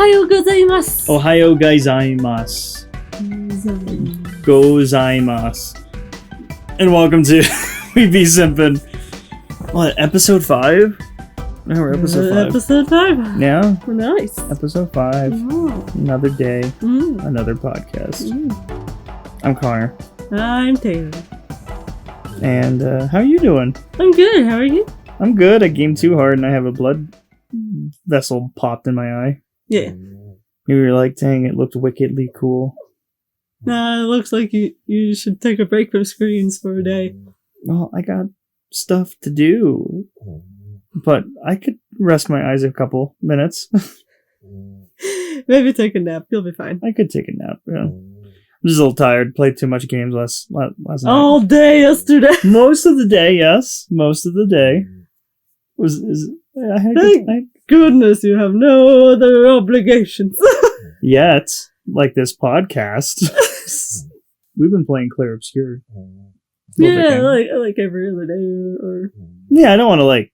Ohayo gozaimasu. Ohayo gozaimasu. Gozaimasu. And welcome to We Be Simpin'. What, episode 5? No, we're episode 5. Episode 5. Yeah? Nice. Episode 5. Oh. Another day. Another podcast. I'm Connor. I'm Taylor. And how are you doing? I'm good. How are you? I'm good. I gamed too hard and I have a blood vessel popped in my eye. Yeah. You were like, dang, it looked wickedly cool. Nah, it looks like you should take a break from screens for a day. Well, I got stuff to do. But I could rest my eyes a couple minutes. Maybe take a nap. You'll be fine. I could take a nap, yeah. I'm just a little tired. Played too much games last night. All day yesterday. Most of the day, yes. Most of the day. I had a good night. Goodness, you have no other obligations. Yet, like this podcast, we've been playing Clair Obscur. Yeah, like every other day or. Yeah, I don't want to like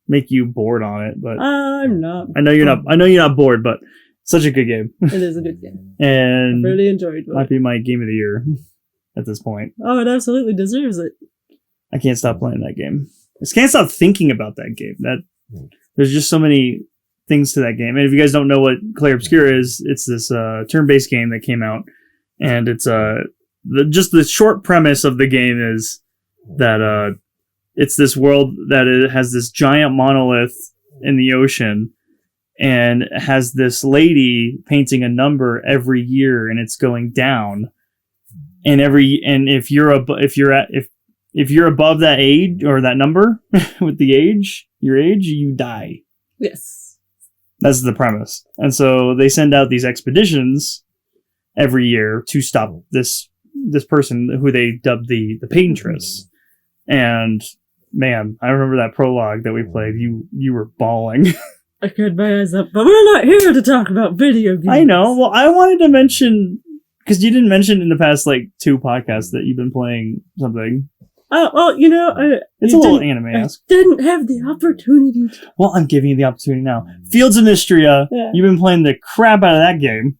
make you bored on it, but I'm not. I know you're not. I know you're not bored, but such a good game. It is a good game. And I really enjoyed it. Might be my game of the year at this point. Oh, it absolutely deserves it. I can't stop playing that game. I can't stop thinking about that game. There's just so many things to that game. And if you guys don't know what Clair Obscur is, it's this turn-based game that came out, and it's just the short premise of the game is that it's this world that it has this giant monolith in the ocean, and it has this lady painting a number every year, and it's going down. And if you're above that age or that number with your age, you die. Yes. That's the premise. And so they send out these expeditions every year to stop this person who they dubbed the paintress. And man, I remember that prologue that we played. You were bawling. I cried my eyes up, but we're not here to talk about video games. I know. Well, I wanted to mention, because you didn't mention in the past 2 podcasts that you've been playing something. Oh, well, it's a little anime-esque. I didn't have the opportunity to. Well, I'm giving you the opportunity now. Fields of Mystria. Yeah. You've been playing the crap out of that game.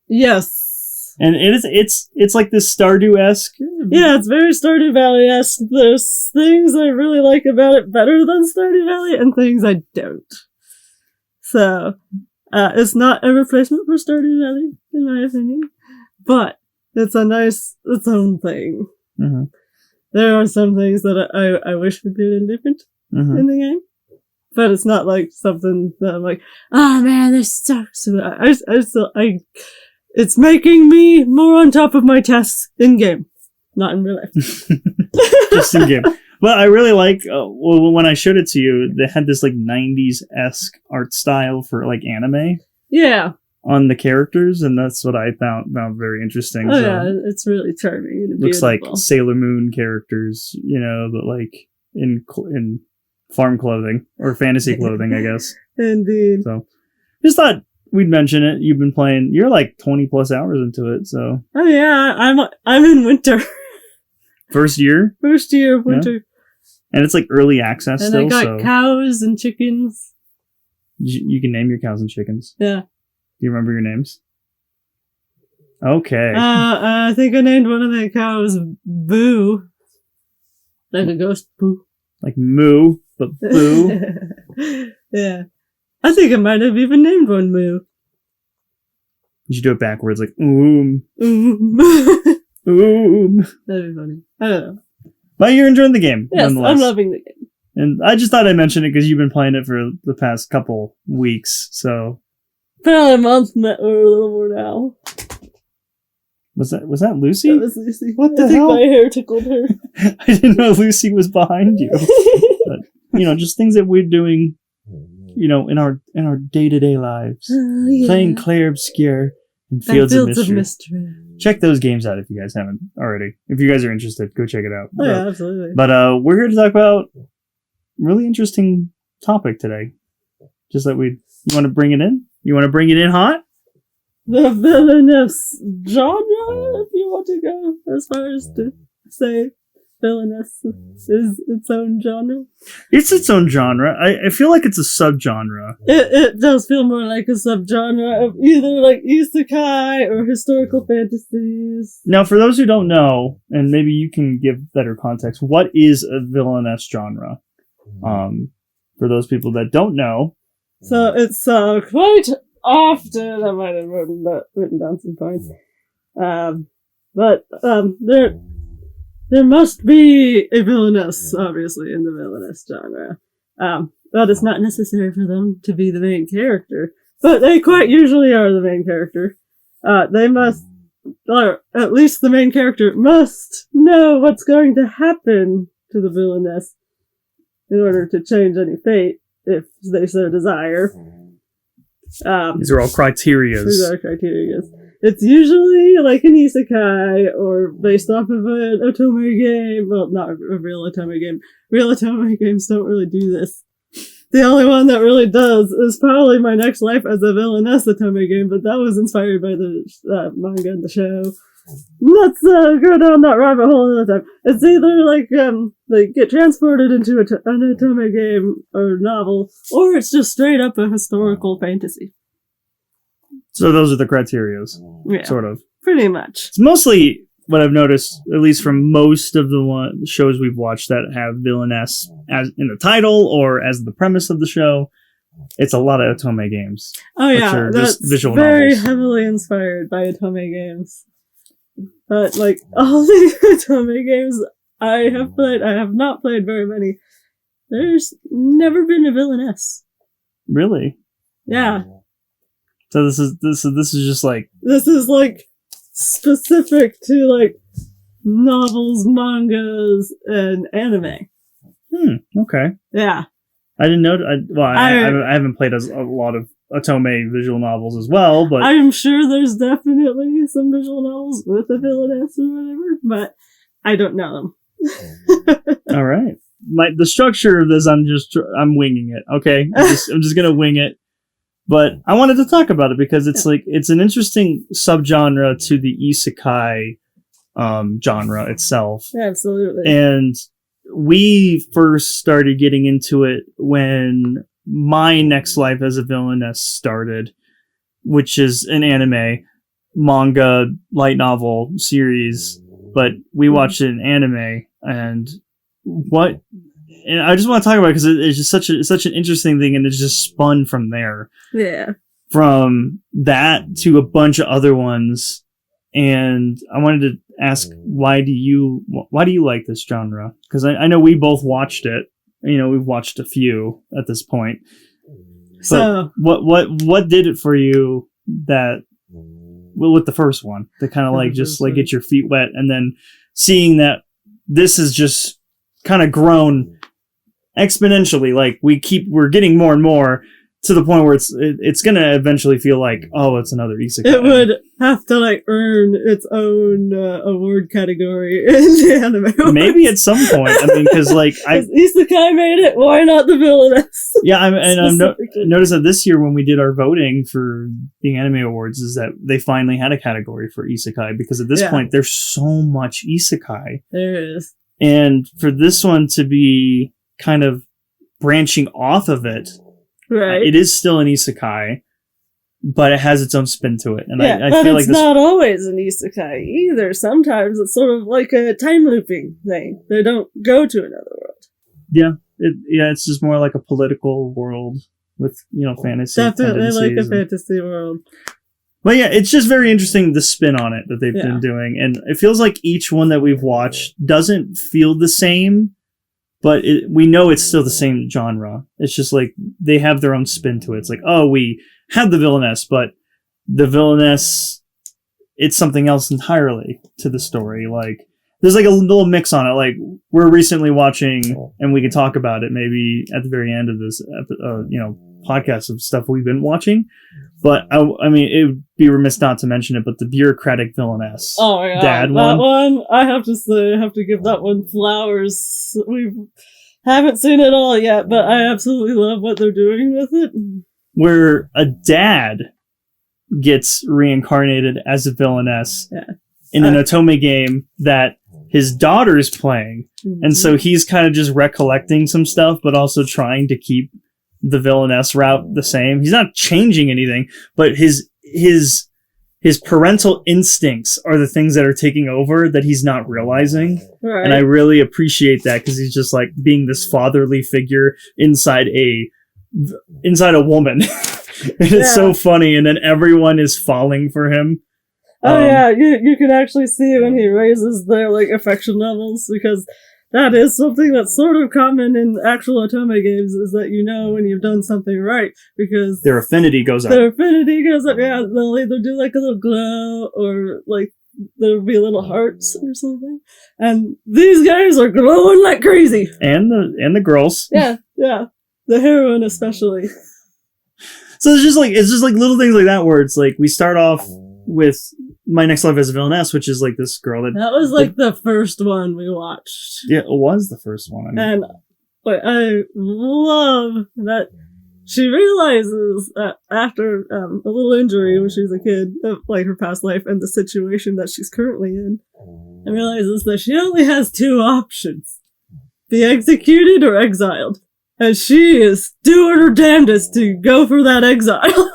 Yes. And it's like this Stardew-esque. Yeah, it's very Stardew Valley-esque. There's things I really like about it better than Stardew Valley, and things I don't. So, it's not a replacement for Stardew Valley, in my opinion. But it's its own thing. Mm-hmm. There are some things that I wish would be a little different in the game. But it's not like something that I'm like, oh man, this sucks. It's making me more on top of my tasks in game. Not in real life. Just in game. But I really like, when I showed it to you, they had this 90s-esque art style for anime. Yeah. On the characters, and that's what I found very interesting. Oh, yeah, it's really charming. And looks like Sailor Moon characters, but in farm clothing or fantasy clothing, I guess. Indeed. So, just thought we'd mention it. You've been playing. You're 20 plus hours into it, so. Oh yeah, I'm in winter. First year of winter. Yeah. And it's early access and still. And I got cows and chickens. You can name your cows and chickens. Yeah. Do you remember your names? Okay. I think I named one of the cows Boo. Like a ghost Boo. Like Moo, but Boo. Yeah. I think I might have even named one Moo. You should do it backwards, Oom. Oom. Oom. That'd be funny. I don't know. But you're enjoying the game. Yes, I'm loving the game. And I just thought I'd mention it because you've been playing it for the past couple weeks, so. Probably a month or a little more now. Was that Lucy? That was Lucy. What the hell? I think my hair tickled her. I didn't know Lucy was behind you. But, just things that we're doing, in our day-to-day lives. Yeah. Playing Clair Obscur and Fields of Mystery. Check those games out if you guys haven't already. If you guys are interested, go check it out. Oh, yeah, absolutely. But we're here to talk about a really interesting topic today. Just that you want to bring it in? You want to bring it in hot? The villainous genre, if you want to go as far as to say. villainess is its own genre. It's its own genre. I feel like it's a subgenre. It does feel more like a subgenre of either like isekai or historical fantasies. Now, for those who don't know, and maybe you can give better context, what is a villainess genre? For those people that don't know. So it's quite often, I might have written down some points, but there must be a villainess, obviously, in the villainess genre. But it's not necessary for them to be the main character. But they quite usually are the main character. They must, or at least the main character must know what's going to happen to the villainess in order to change any fate, if they so desire. These are all criterias. These are criterias. It's usually like an isekai or based off of an otome game. Well, not a real otome game. Real otome games don't really do this. The only one that really does is probably My Next Life as a Villainess otome game, but that was inspired by the manga and the show. Let's go down that rabbit hole another time. It's either like they get transported into an otome game or novel, or it's just straight up a historical fantasy. So those are the criterias, Yeah, sort of. pretty much. It's mostly what I've noticed, at least from most of the shows we've watched that have villainess as in the title or as the premise of the show. It's a lot of otome games. Oh yeah, that's visual very novels. heavily inspired by otome games. But like all the otome games I have played, I have not played very many. There's never been a villainess. Really? Yeah. So this is just like, This is like specific to like novels, mangas, and anime. Okay. Yeah. I didn't know. I haven't played a lot of otome visual novels as well, but I'm sure there's definitely some visual novels with a villainess or whatever, but I don't know them. all right. The structure of this, I'm winging it. Okay, I'm just gonna wing it. But I wanted to talk about it because it's like it's an interesting subgenre to the isekai genre itself. Absolutely. And we first started getting into it when My Next Life as a Villainess started, which is an anime, manga, light novel series. But we watched it in anime, and I just want to talk about it because it's just such an interesting thing, and it's just spun from there. Yeah. From that to a bunch of other ones, and I wanted to ask, why do you like this genre? Because I know we both watched it. You know, we've watched a few at this point. So what did it for you that with the first one to kind of like just like get your feet wet, and then seeing that this has just kind of grown exponentially, like we're getting more and more to the point where it's gonna eventually feel like, oh, it's another isekai. It would have to like earn its own award category in the anime. Maybe at some point. I mean, because like isekai made it, why not the villainess? Yeah, I've noticed that this year when we did our voting for the anime awards, is that they finally had a category for isekai, because at this point there's so much isekai. There is. And for this one to be kind of branching off of it, right? It is still an isekai, but it has its own spin to it. And I but feel it's like not always an isekai either. Sometimes it's sort of like a time looping thing. They don't go to another world. Yeah, it's just more like a political world with, fantasy. Definitely like a fantasy world. But yeah, it's just very interesting, the spin on it that they've been doing. And it feels like each one that we've watched doesn't feel the same, but we know it's still the same genre. It's just like they have their own spin to it. It's like, oh, we have the villainess, but the villainess, it's something else entirely to the story. Like, there's like a little mix on it. Like, we're recently watching, and we can talk about it maybe at the very end of this, podcast of stuff we've been watching. But I mean, it would be remiss not to mention it, but the bureaucratic villainess. Oh my god, dad that one, I have to say, I have to give that one flowers. We haven't seen it all yet, but I absolutely love what they're doing with it. Where a dad gets reincarnated as a villainess in an otome game that his daughter's playing. Mm-hmm. And so he's kind of just recollecting some stuff, but also trying to keep the villainess route the same. He's not changing anything, but his parental instincts are the things that are taking over that he's not realizing. Right. And I really appreciate that because he's just like being this fatherly figure inside a woman. And it's so funny. And then everyone is falling for him. Oh yeah, you can actually see when he raises their like affection levels, because that is something that's sort of common in actual otome games, is that you know when you've done something right, because their affinity goes up. Yeah, they'll either do like a little glow, or like there'll be little hearts or something. And these guys are glowing like crazy. And the girls. Yeah. The heroine especially. So it's just like little things like that where it's like we start off with My Next Life as a Villainess, which is like this girl that was like the first one we watched. Yeah, it was the first one. And I love that she realizes that after a little injury when she was a kid, like her past life and the situation that she's currently in, and realizes that she only has two options: be executed or exiled. And she is doing her damnedest to go for that exile.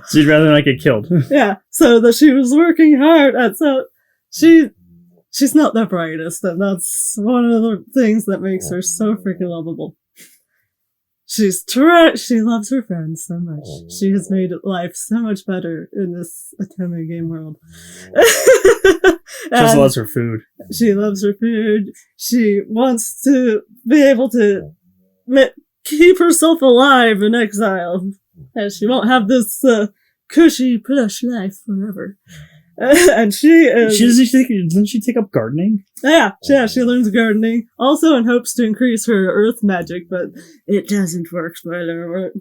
She'd rather not get killed. Yeah, so that she was working hard, and so she's not the brightest, and that's one of the things that makes her so freaking lovable. She loves her friends so much. She has made life so much better in this otome game world. She also loves her food. She loves her food. She wants to be able to keep herself alive in exile, and she won't have this cushy, plush life forever. And doesn't she take up gardening? Yeah, she learns gardening, also in hopes to increase her earth magic, but it doesn't work, spoiler alert.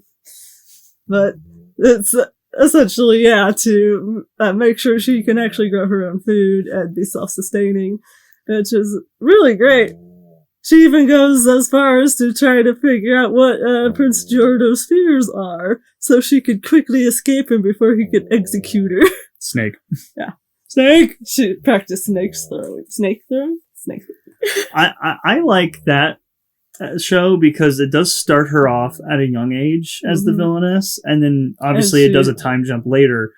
But it's essentially, to make sure she can actually grow her own food and be self-sustaining, which is really great. She even goes as far as to try to figure out what Prince Giordo's fears are, so she could quickly escape him before he could execute her. Snake. Yeah. Snake! She practiced snake throwing. Snake throwing? Snake throwing. I like that show because it does start her off at a young age as the villainess, and then obviously it does a time jump later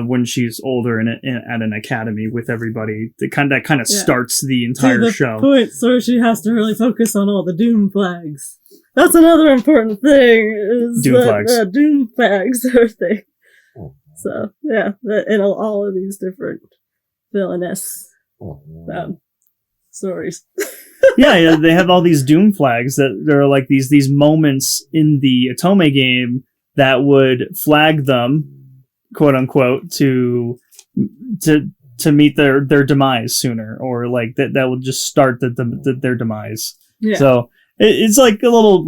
when she's older and at an academy with everybody. That kind of starts the entire show. To the point where she has to really focus on all the doom flags. That's another important thing. Is doom flags. Doom flags are a thing. So, in all of these different villainess stories. yeah, they have all these doom flags that there are like these moments in the otome game that would flag them, quote unquote, to meet their demise sooner, or like that will just start their demise. Yeah. So it's like a little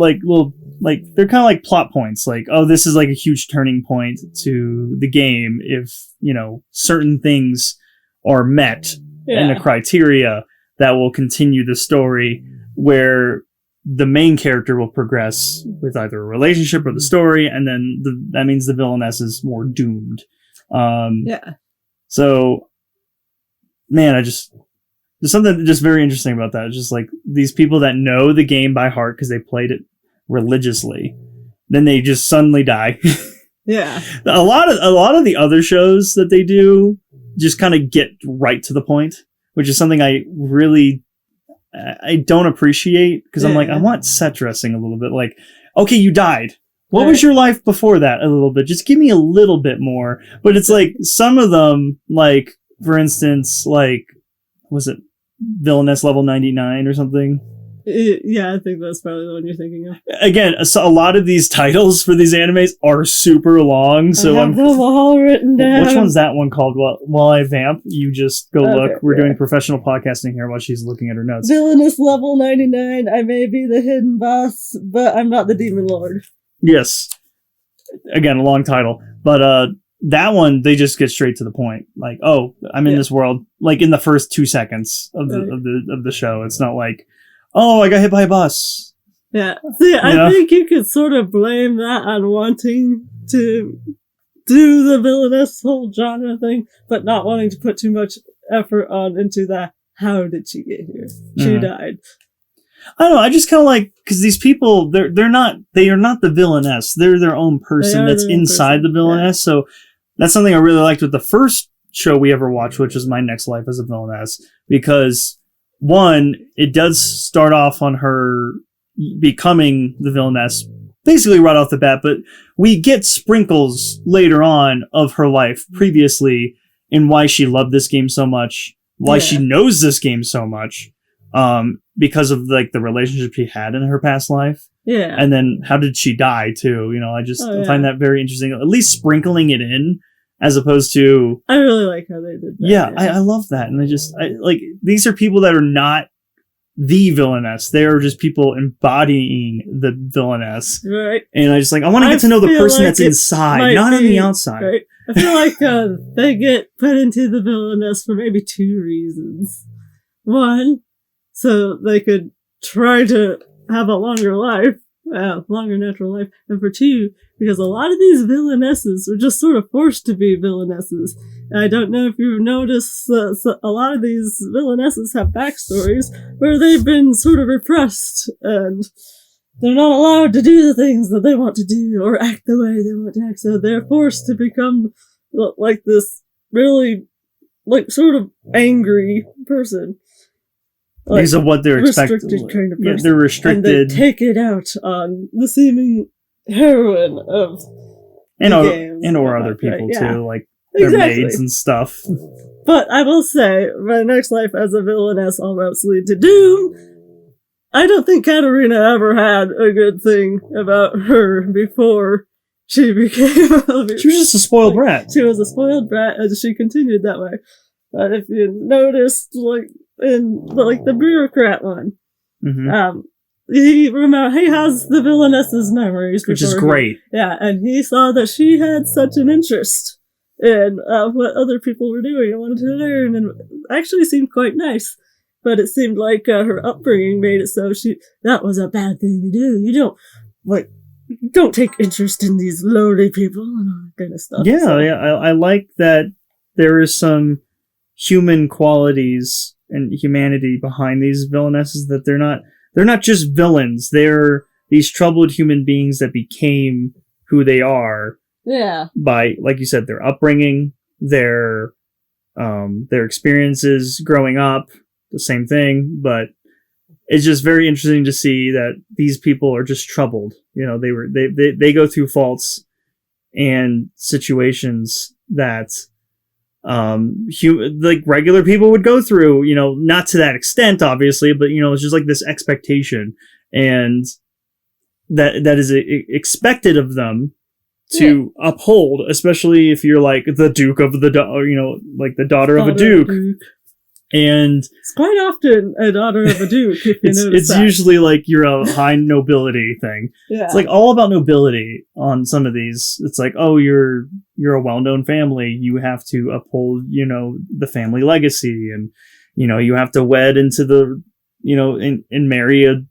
they're kind of like plot points, like, oh, this is like a huge turning point to the game if, certain things are met and the criteria that will continue the story, where the main character will progress with either a relationship or the story, and then that means the villainess is more doomed. So, man, there's something just very interesting about that. It's just like these people that know the game by heart because they played it religiously, then they just suddenly die. Yeah. A lot of the other shows that they do just kind of get right to the point, which is something I don't appreciate, because I'm like, I want set dressing a little bit. Like, okay, you died. What was your life before that? A little bit. Just give me a little bit more. But it's like some of them, like, for instance, like, was it Villainess level 99 or something? Yeah, I think that's probably the one you're thinking of. Again, so a lot of these titles for these animes are super long, so I have them all written down. Which one's that one called? While I vamp, you just go look. We're doing professional podcasting here while she's looking at her notes. Villainous level 99. I may be the hidden boss, but I'm not the demon lord. Yes. Again, a long title, but that one, they just get straight to the point. Like, oh, I'm in this world. Like in the first 2 seconds of the show, it's not like, oh, I got hit by a bus. Yeah. See, I think you could sort of blame that on wanting to do the villainous whole genre thing, but not wanting to put too much effort into the how did she get here? She died. I don't know. I just kind of like, because these people, they are not the villainess. They're their own person that's inside the villainess. Yeah. So that's something I really liked with the first show we ever watched, which is My Next Life as a Villainess, because one, it does start off on her becoming the villainess basically right off the bat, but we get sprinkles later on of her life previously and why she loved this game so much, why she knows this game so much, because of like the relationship she had in her past life. Yeah. And then how did she die too? You know, I just find that very interesting. At least sprinkling it in as opposed to... I really like how they did that. Yeah, I love that. And I like, these are people that are not the villainess. They're just people embodying the villainess. Right. And I just like, I want to get to know the person that's inside, not on the outside. Right? I feel like they get put into the villainess for maybe two reasons. One, so they could try to have a longer life, longer natural life. And for two, because a lot of these villainesses are just sort of forced to be villainesses. I don't know if you've noticed, a lot of these villainesses have backstories where they've been sort of repressed and they're not allowed to do the things that they want to do or act the way they want to act. So they're forced to become like this really, like, sort of angry person. Like, these are what they're expected. Kind of person. Yeah, they're restricted. And they take it out on the seeming heroine of and or other people too, like their maids and stuff. But I will say, My Next Life as a Villainess, All Routes Lead to Doom. I don't think Katarina ever had a good thing about her before she became. She was just a spoiled brat. She was a spoiled brat, and she continued that way. But if you noticed, like in the bureaucrat one, he has the villainess's memories, which is great. And he saw that she had such an interest in what other people were doing and wanted to learn, and actually seemed quite nice. But it seemed like her upbringing made it so that was a bad thing to do. You don't take interest in these lowly people and all that kind of stuff. Yeah, I like that there is some human qualities and humanity behind these villainesses, that they're not just villains. They're these troubled human beings that became who they are. Yeah. By, like you said, their upbringing, their experiences growing up, the same thing, but it's just very interesting to see that these people are just troubled. You know, they go through faults and situations that like regular people would go through, you know, not to that extent, obviously, but you know, it's just like this expectation, and that is expected of them to uphold, especially if you're like the Duke of the, like the daughter of a Duke. And it's quite often a daughter of a duke. It's usually like you're a high nobility thing. Yeah. It's like all about nobility on some of these. It's like, oh, you're a well-known family. You have to uphold, you know, the family legacy, and you know, you have to wed into the, you know, and marry a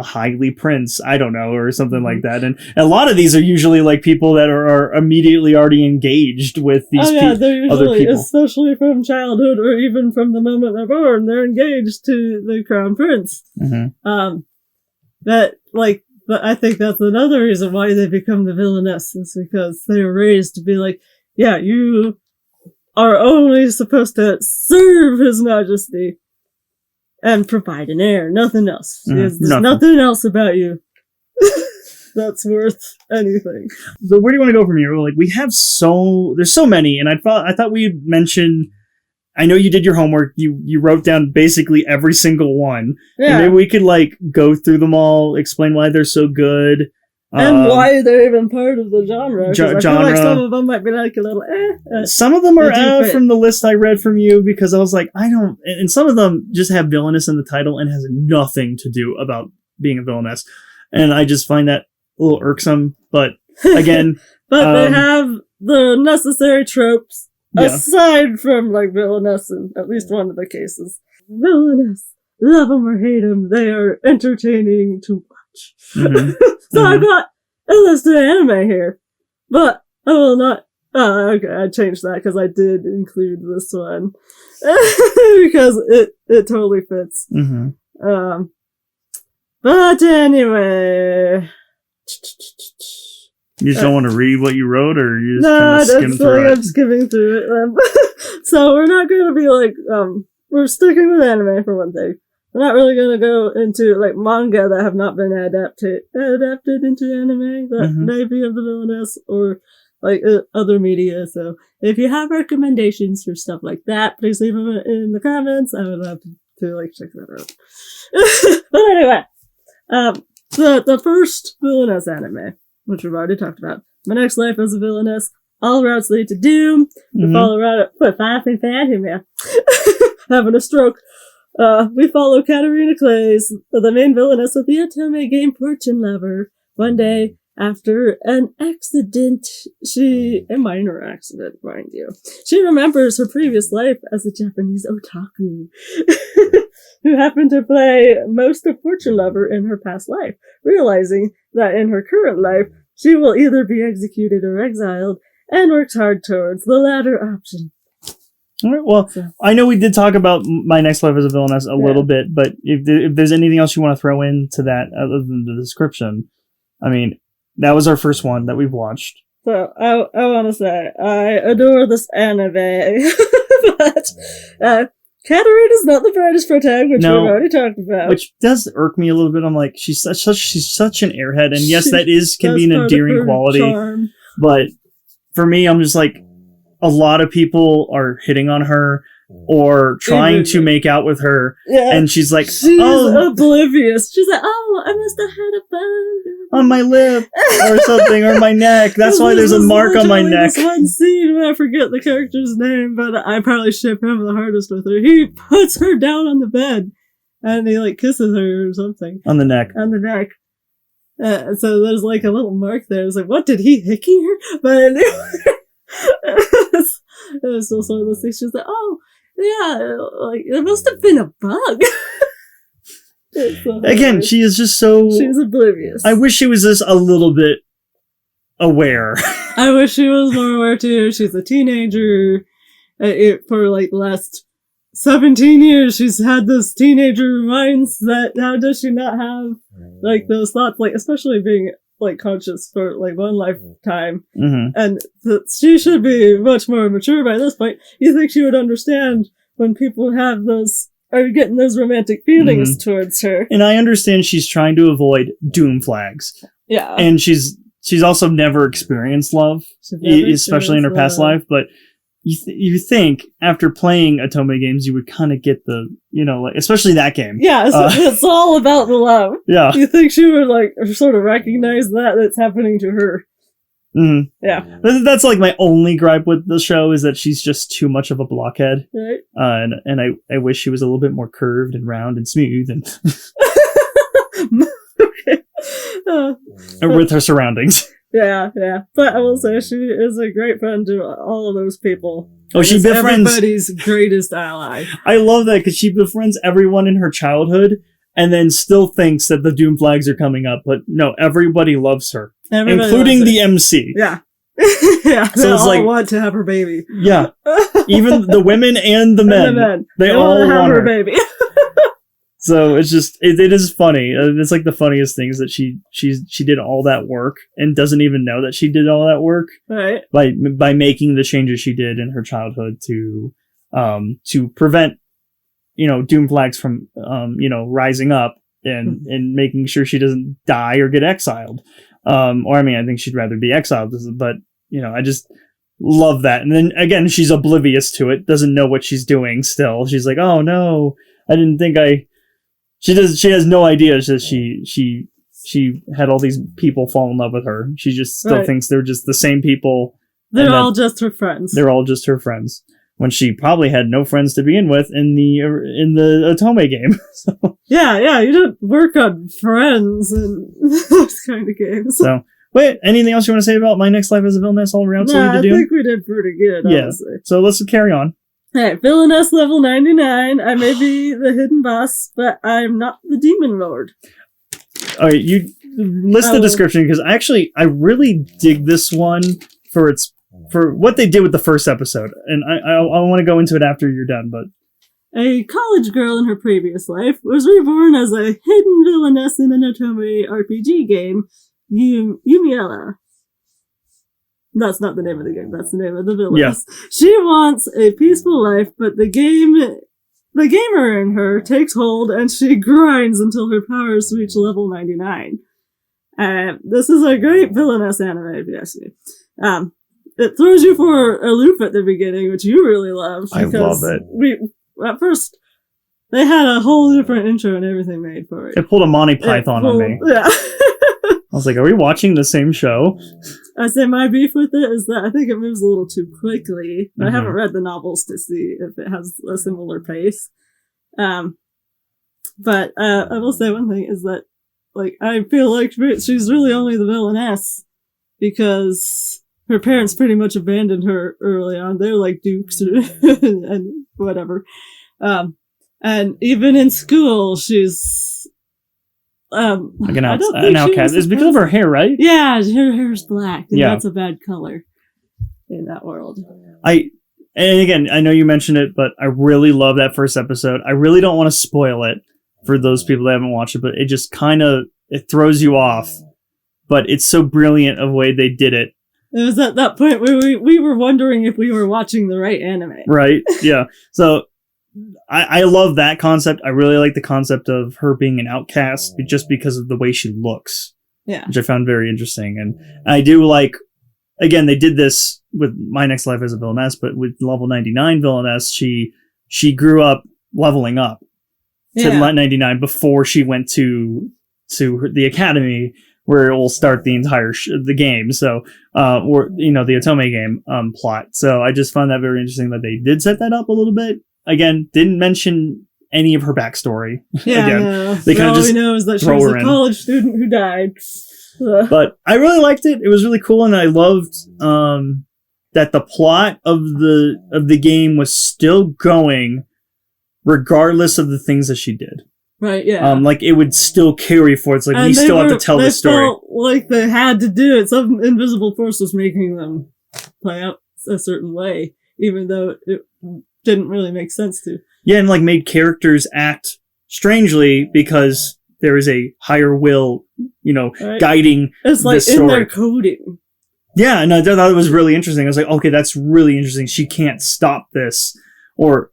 highly prince, I don't know, or something like that. And a lot of these are usually like people that are immediately already engaged with these they're usually, other people. Especially from childhood or even from the moment they're born, they're engaged to the crown prince. Mm-hmm. But I think that's another reason why they become the villainess, is because they were raised to be like, yeah, you are only supposed to serve His Majesty and provide an heir, nothing else. There's nothing else about you that's worth anything. So where do you want to go from here? Like, there's so many, and I thought we'd mention, I know you did your homework, you wrote down basically every single one. Yeah. And maybe we could like go through them all, explain why they're so good. And why they're even part of the genre. I feel like some of them might be like a little some of them are out from the list I read from you, because I was like, and some of them just have villainous in the title and has nothing to do about being a villainess. And I just find that a little irksome, but again. But they have the necessary tropes, aside from like villainess in at least one of the cases. Villainous. Love them or hate them, they are entertaining to watch. Mm-hmm. So I've got a list of anime here, but I will not Oh, okay. I changed that because I did include this one because it totally fits. Mm-hmm. But anyway, you just don't want to read what you wrote, or you just no, kind of skim through it? I'm skimming through it. So we're not going to be like we're sticking with anime for one thing. We're not really going to go into like manga that have not been adapted into anime that may be of the villainess or like other media. So if you have recommendations for stuff like that, please leave them in the comments. I would love to like check that out. But anyway, the first villainess anime, which we've already talked about, My Next Life as a Villainess, All Routes Lead to Doom. We follow around at 5 and Phantom, yeah. Having a stroke. We follow Katarina Clays, the main villainess of the Otome game Fortune Lover. One day, after an accident, a minor accident, mind you, she remembers her previous life as a Japanese otaku, who happened to play most of Fortune Lover in her past life, realizing that in her current life, she will either be executed or exiled, and works hard towards the latter option. All right, well, I know we did talk about My Next Life as a Villainess a little bit, but if there's anything else you want to throw into that other than the description, I mean, that was our first one that we've watched. So, I want to say, I adore this anime, but Katarina's not the brightest protagonist, which we've already talked about. Which does irk me a little bit. I'm like, she's such an airhead, and yes, that can be an endearing quality, charm. But for me, I'm just like, a lot of people are hitting on her or trying to make out with her, and she's like, she's oblivious. She's like, oh, I must have had a bug on my lip or something, or my neck. That's why there's a mark on my neck. This one scene where I forget the character's name, but I probably ship him the hardest with her. He puts her down on the bed, and he like kisses her or something on the neck. So there's like a little mark there. It's like, what, did he hickey her? But anyway, it was so sort of those things. She's like, oh yeah, like it must have been a bug. Again, she is just so... she's oblivious. I wish she was just a little bit aware. I wish she was more aware too. She's a teenager. For like the last 17 years, she's had this teenager mindset. How does she not have like those thoughts? Like, especially being like conscious for like one lifetime. And she should be much more mature by this point. You think she would understand when people have those... are getting those romantic feelings towards her. And I understand she's trying to avoid doom flags. Yeah. And she's also never experienced love, especially in her past life. But you think after playing Otome games, you would kind of get the, like, especially that game. Yeah, it's all about the love. Yeah. You think she would like sort of recognize that's happening to her. Yeah. That's like my only gripe with the show, is that she's just too much of a blockhead. Right. And I wish she was a little bit more curved and round and smooth and with her surroundings. Yeah. But I will say she is a great friend to all of those people. Oh, she befriends everybody's greatest ally. I love that, because she befriends everyone in her childhood and then still thinks that the doom flags are coming up. But no, everybody loves her. Including the MC. Yeah. Yeah. So they it's all like, want to have her baby. Yeah. Even the women and the men. They all want have her baby. So it's just, it is funny. It's like the funniest thing is that she did all that work and doesn't even know that she did all that work. Right. By making the changes she did in her childhood to prevent, doom flags from, rising up and making sure she doesn't die or get exiled. Or I mean, I think she'd rather be exiled, but I just love that. And then again, she's oblivious to it, doesn't know what she's doing still. She's like, oh no, I didn't think she has no idea that she had all these people fall in love with her. She just still thinks they're just the same people. They're all just her friends. They're all just her friends. When she probably had no friends to begin with in the Otome game. So. Yeah, you don't work on friends in those kind of games. So, wait, anything else you want to say about My Next Life as a Villainess all around? I think we did pretty good, honestly. So let's carry on. Alright, Villainess level 99. I may be the hidden boss, but I'm not the demon lord. Alright, you list the description, because I really dig this one for its for what they did with the first episode, and I want to go into it after you're done, but a college girl in her previous life was reborn as a hidden villainess in an Otome RPG game, Yumiella. That's not the name of the game, that's the name of the villainess. Yeah. She wants a peaceful life, but the gamer in her takes hold and she grinds until her powers reach level 99. This is a great Villainess Anime, if you ask me. It throws you for a loop at the beginning, which you really love. I love it. At first, they had a whole different intro and everything made for it. It pulled a Monty Python on me. Yeah. I was like, are we watching the same show? I say my beef with it is that I think it moves a little too quickly. Mm-hmm. I haven't read the novels to see if it has a similar pace. But I will say one thing is that, like, I feel like she's really only the villainess because her parents pretty much abandoned her early on. They're like dukes and whatever. And even in school, she's like an outcast. It's because of her hair, right? Yeah, her hair's black, and that's a bad color in that world. And again, I know you mentioned it, but I really love that first episode. I really don't want to spoil it for those people that haven't watched it, but it just kind of, it throws you off. But it's so brilliant of the way they did it. It was at that point where we were wondering if we were watching the right anime. Right, yeah. So I love that concept. I really like the concept of her being an outcast just because of the way she looks. Yeah. Which I found very interesting. And I do like, again, they did this with My Next Life as a Villainess, but with level 99 Villainess, she grew up leveling up to 99 before she went to the academy where it will start the entire the game. So, or, the Otome game plot. So I just found that very interesting that they did set that up a little bit. Again, didn't mention any of her backstory. Yeah, again, they kind of just all we know is that she was a college student who died. But I really liked it. It was really cool, and I loved that the plot of the game was still going, regardless of the things that she did. Right, yeah. Like, it would still carry forward. It's like, we still have to tell the story. They felt like they had to do it. Some invisible force was making them play out a certain way, even though it didn't really make sense to. Yeah, and, like, made characters act strangely because there is a higher will, guiding it's like the story. In their coding. Yeah, and I thought it was really interesting. I was like, okay, that's really interesting. She can't stop this, or,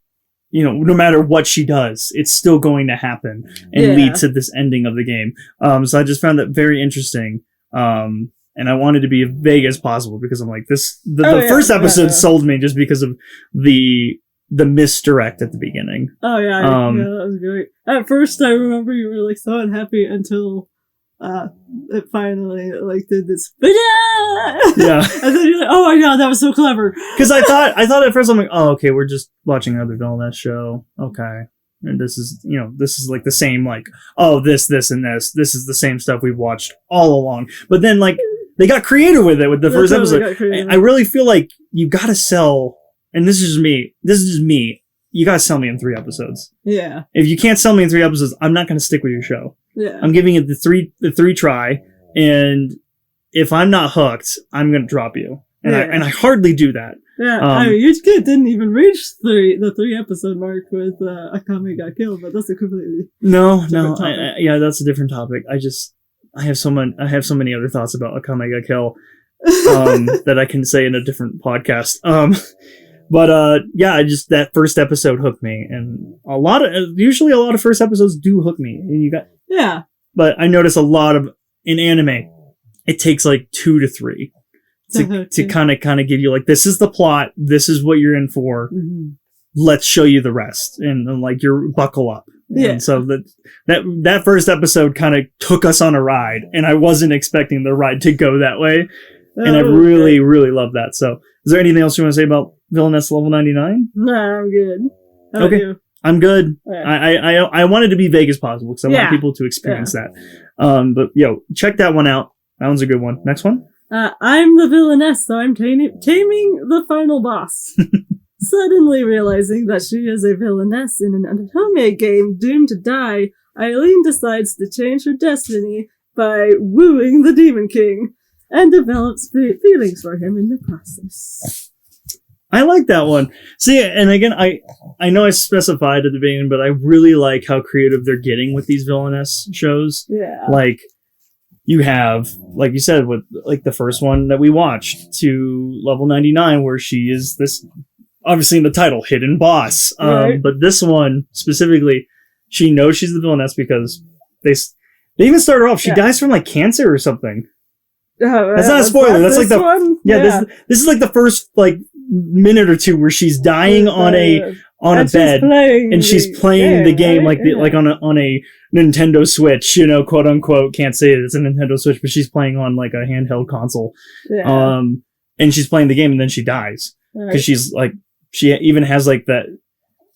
no matter what she does, it's still going to happen and lead to this ending of the game. So I just found that very interesting. And I wanted to be as vague as possible because I'm like, the first episode sold me just because of the misdirect at the beginning. Oh yeah, that was great. At first, I remember you were like so unhappy until it finally did this. Yeah, and then you're like, oh my god, that was so clever. Because I thought at first I'm like, oh okay, we're just watching another Villainess show. Okay, and this is like the same this and this. This is the same stuff we've watched all along. But then they got creative with it with the first episode. I really feel like you gotta sell. And this is just me. You gotta sell me in 3 episodes. Yeah. If you can't sell me in 3 episodes, I'm not gonna stick with your show. Yeah. I'm giving it the three try, and if I'm not hooked, I'm gonna drop you. And I hardly do that. Yeah. You didn't even reach the 3 episode mark with Akame got killed, but that's a completely different topic. That's a different topic. I have so many other thoughts about Akame got killed that I can say in a different podcast. But that first episode hooked me, and usually a lot of first episodes do hook me. And but I notice a lot of in anime, it takes 2 to 3 to kind of give you this is the plot, this is what you're in for. Mm-hmm. Let's show you the rest, and you're buckle up. Yeah. And so that first episode kind of took us on a ride, and I wasn't expecting the ride to go that way. And I really, really love that. So, is there anything else you want to say about Villainess level 99? No, I'm good. How about you? I'm good. Yeah. I wanted to be vague as possible because I want people to experience that. But check that one out. That one's a good one. Next one? I'm the villainess, so I'm taming the final boss. Suddenly realizing that she is a villainess in an Otome game doomed to die, Eileen decides to change her destiny by wooing the Demon King. and develops feelings for him in the process. I like that one. See, and again, I know I specified at the beginning, but I really like how creative they're getting with these villainess shows. Yeah. Like, you have, like you said, with like the first one that we watched, to level 99, where she is this, obviously in the title, hidden boss. Right. But this one specifically, she knows she's the villainess because they even start her off. She dies from like cancer or something. That's not a spoiler. That's like the one? This is like the first like minute or two where she's dying on a bed and she's playing the game right? like on a Nintendo Switch, you know, quote unquote. Can't say it's a Nintendo Switch, but she's playing on like a handheld console. Yeah. And she's playing the game and then she dies because Right. she's like, she even has like that.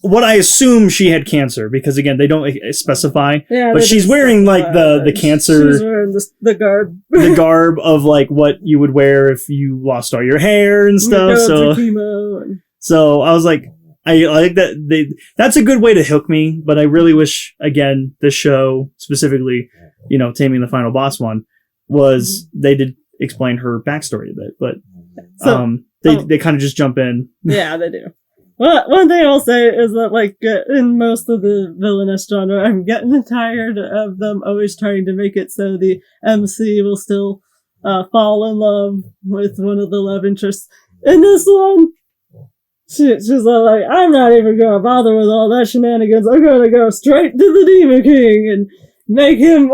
What I assume she had cancer because again they don't specify, but she's wearing like the cancer. She's wearing the garb, the garb of like what you would wear if you lost all your hair and stuff. So I was like, I like that that's a good way to hook me. But I really wish again this show specifically, you know, Taming the Final Boss one was they did explain her backstory a bit, but they kind of just jump in. Yeah, they do. Well, one thing I'll say is that, like, in most of the villainous genre, I'm getting tired of them always trying to make it so the MC will still fall in love with one of the love interests. In this one, she's like, I'm not even going to bother with all that shenanigans. I'm going to go straight to the Demon King and make him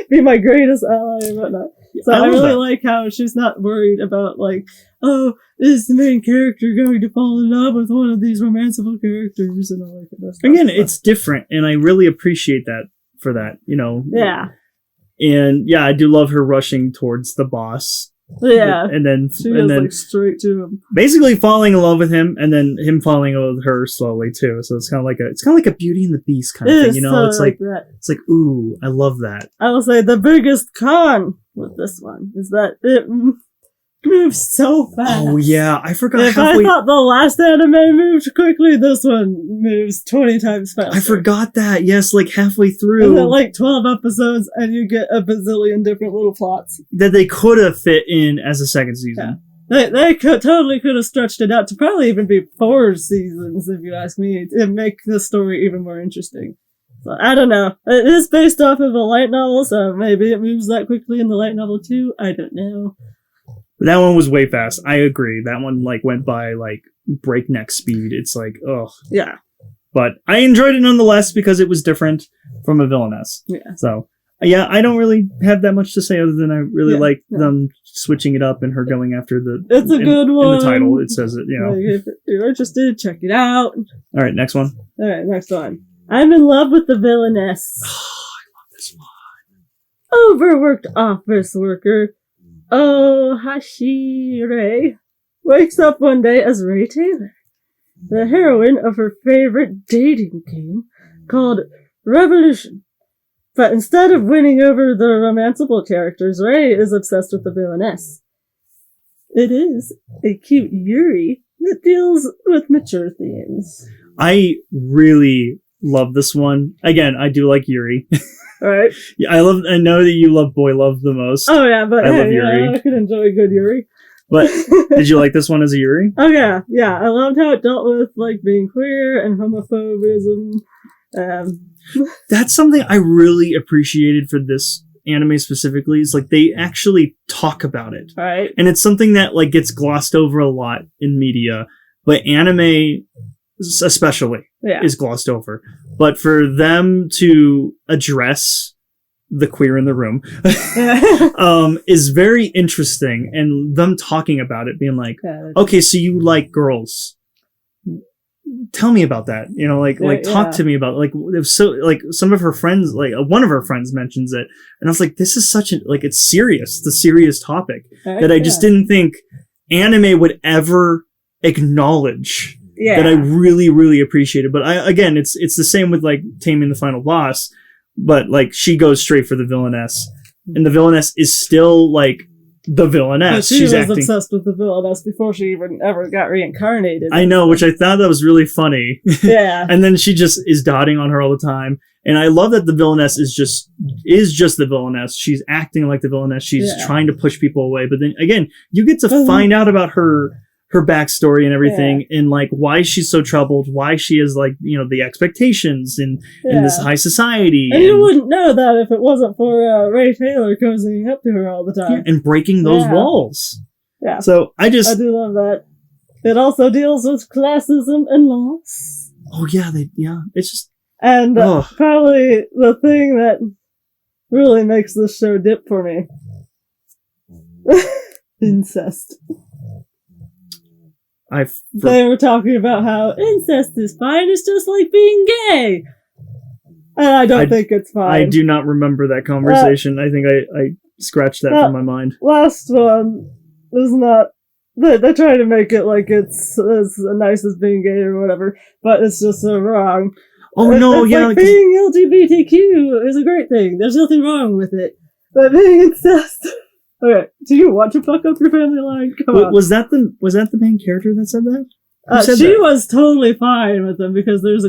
be my greatest ally and whatnot. So I really like how she's not worried about, like, oh, is the main character going to fall in love with one of these romanceable characters and all that kind of stuff. Again, it's different, and I really appreciate that for that, you know. Yeah. And yeah, I do love her rushing towards the boss. Yeah. And then she goes like straight to him. Basically falling in love with him and then him falling in love with her slowly too. So it's kind of like a Beauty and the Beast kind of thing, you know? It's like that. It's like, ooh, I love that. I will say the biggest con with this one is that it moves so fast. Oh yeah, I forgot. If I thought the last anime moved quickly, this one moves 20 times faster. I forgot that. Yes, like halfway through. And then like 12 episodes and you get a bazillion different little plots. That they could have fit in as a second season. Yeah. They totally could have stretched it out to probably even be 4 seasons, if you ask me, to make the story even more interesting. So, I don't know. It is based off of a light novel, so maybe it moves that quickly in the light novel too. I don't know. That one was way fast. I agree. That one like went by like breakneck speed. It's like, ugh. Yeah. But I enjoyed it nonetheless because it was different from a villainess. Yeah. So, yeah, I don't really have that much to say other than I really like them switching it up and her going after the... It's a good one. In the title, it says it, you know. If you're interested, check it out. All right, next one. All right, next one. I'm in love with the villainess. Oh, I love this one. Overworked office worker Hashire wakes up one day as Ray Taylor, the heroine of her favorite dating game called Revolution. But instead of winning over the romanceable characters, Ray is obsessed with the villainess. It is a cute Yuri that deals with mature themes. I really love this one. Again, I do like Yuri. Right? Yeah, I know that you love Boy Love the most. Oh yeah, but I love Yuri. I could enjoy good Yuri. But did you like this one as a Yuri? Oh yeah. I loved how it dealt with like being queer and homophobism. That's something I really appreciated for this anime specifically. Is like they actually talk about it, right? And it's something that like gets glossed over a lot in media, but anime especially is glossed over. But for them to address the queer in the room is very interesting, and them talking about it being like, okay, so you like girls, tell me about that, you know, talk to me about it. Like it was so like some of her friends, like one of her friends mentions it, and I was like, this is such a like it's serious, the serious topic that I just didn't think anime would ever acknowledge. That I really, really appreciated. But again, it's the same with like Taming the Final Boss, but like she goes straight for the villainess, and the villainess is still like the villainess. But she She's was acting. obsessed with the villainess before she even ever got reincarnated. I know, which I thought that was really funny. Yeah. And then she just is dotting on her all the time. And I love that the villainess is just the villainess. She's acting like the villainess. She's trying to push people away. But then again, you get to find out about her backstory and everything, and like why she's so troubled, why she is like, you know, the expectations in this high society. And you wouldn't know that if it wasn't for Ray Taylor cozying up to her all the time. And breaking those walls. Yeah. So I do love that. It also deals with classism and loss. Oh yeah, it's just. And probably the thing that really makes this show dip for me. Incest. They were talking about how incest is fine, it's just like being gay. And I don't think it's fine. I do not remember that conversation. I think I scratched that from my mind. Last one is not... They try to make it like it's as nice as being gay or whatever, but it's just so wrong. Oh no, it's yeah. Like being LGBTQ is a great thing. There's nothing wrong with it. But being incest... Okay, do you want to fuck up your family line? Come on. Was that the main character that said that? She was totally fine with them because there's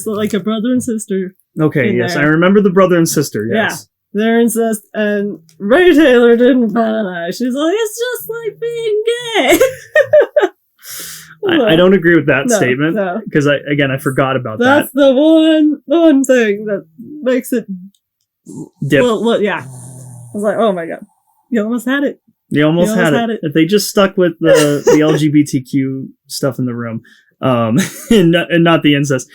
like a brother and sister. Okay, yes, I remember the brother and sister, yes. Yeah, they're incest, and Ray Taylor didn't bat an eye. She's like, it's just like being gay. I don't agree with that statement, because I forgot about that. That's the one thing that makes it dip. Well, yeah. I was like, oh my god. You almost had it. You almost had it. If they just stuck with the LGBTQ stuff in the room, and not the incest.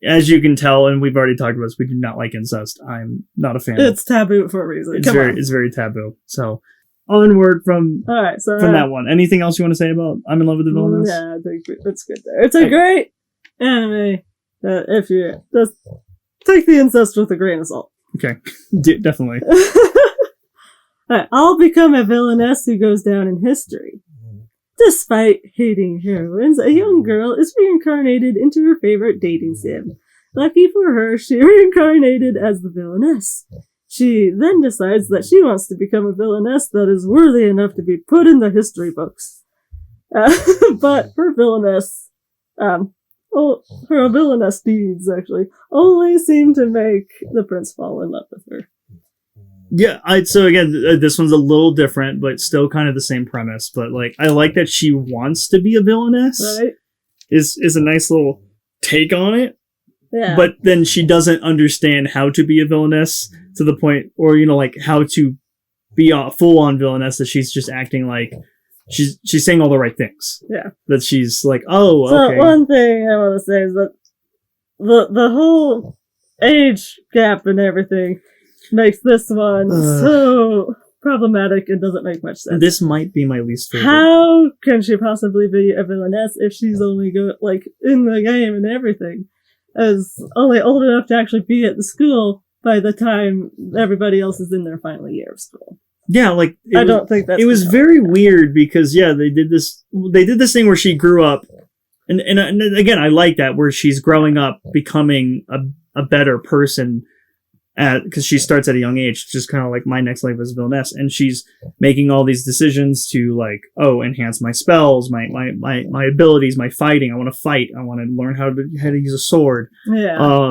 As you can tell, and we've already talked about this, we do not like incest. I'm not a fan. It's taboo for a reason. It's very taboo. So, onward from that one. Anything else you want to say about I'm in Love with the Villainess? Yeah, I think that's good there. It's a great anime. If you just take the incest with a grain of salt. Okay, definitely. I'll become a villainess who goes down in history. Despite hating heroines, a young girl is reincarnated into her favorite dating sim. Lucky for her, she reincarnated as the villainess. She then decides that she wants to become a villainess that is worthy enough to be put in the history books. But her villainess, her villainess deeds actually, only seem to make the prince fall in love with her. Yeah, so again, this one's a little different, but still kind of the same premise. But like, I like that she wants to be a villainess. Right. Is a nice little take on it. Yeah. But then she doesn't understand how to be a villainess to the point, or like how to be a full-on villainess. That she's just acting like she's saying all the right things. Yeah. That she's like, oh, so okay. One thing I want to say is that the whole age gap and everything makes this one so problematic. It doesn't make much sense. This might be my least favorite. How can she possibly be a villainess if she's only in the game and everything, is only old enough to actually be at the school by the time everybody else is in their final year of school? Yeah, like I don't think that's. It was very weird because they did this thing where she grew up, and again I like that, where she's growing up becoming a better person. Because she starts at a young age, just kind of like my next life as a villainess, and she's making all these decisions to enhance my spells, my abilities, my fighting. I want to fight. I want to learn how to use a sword. Yeah.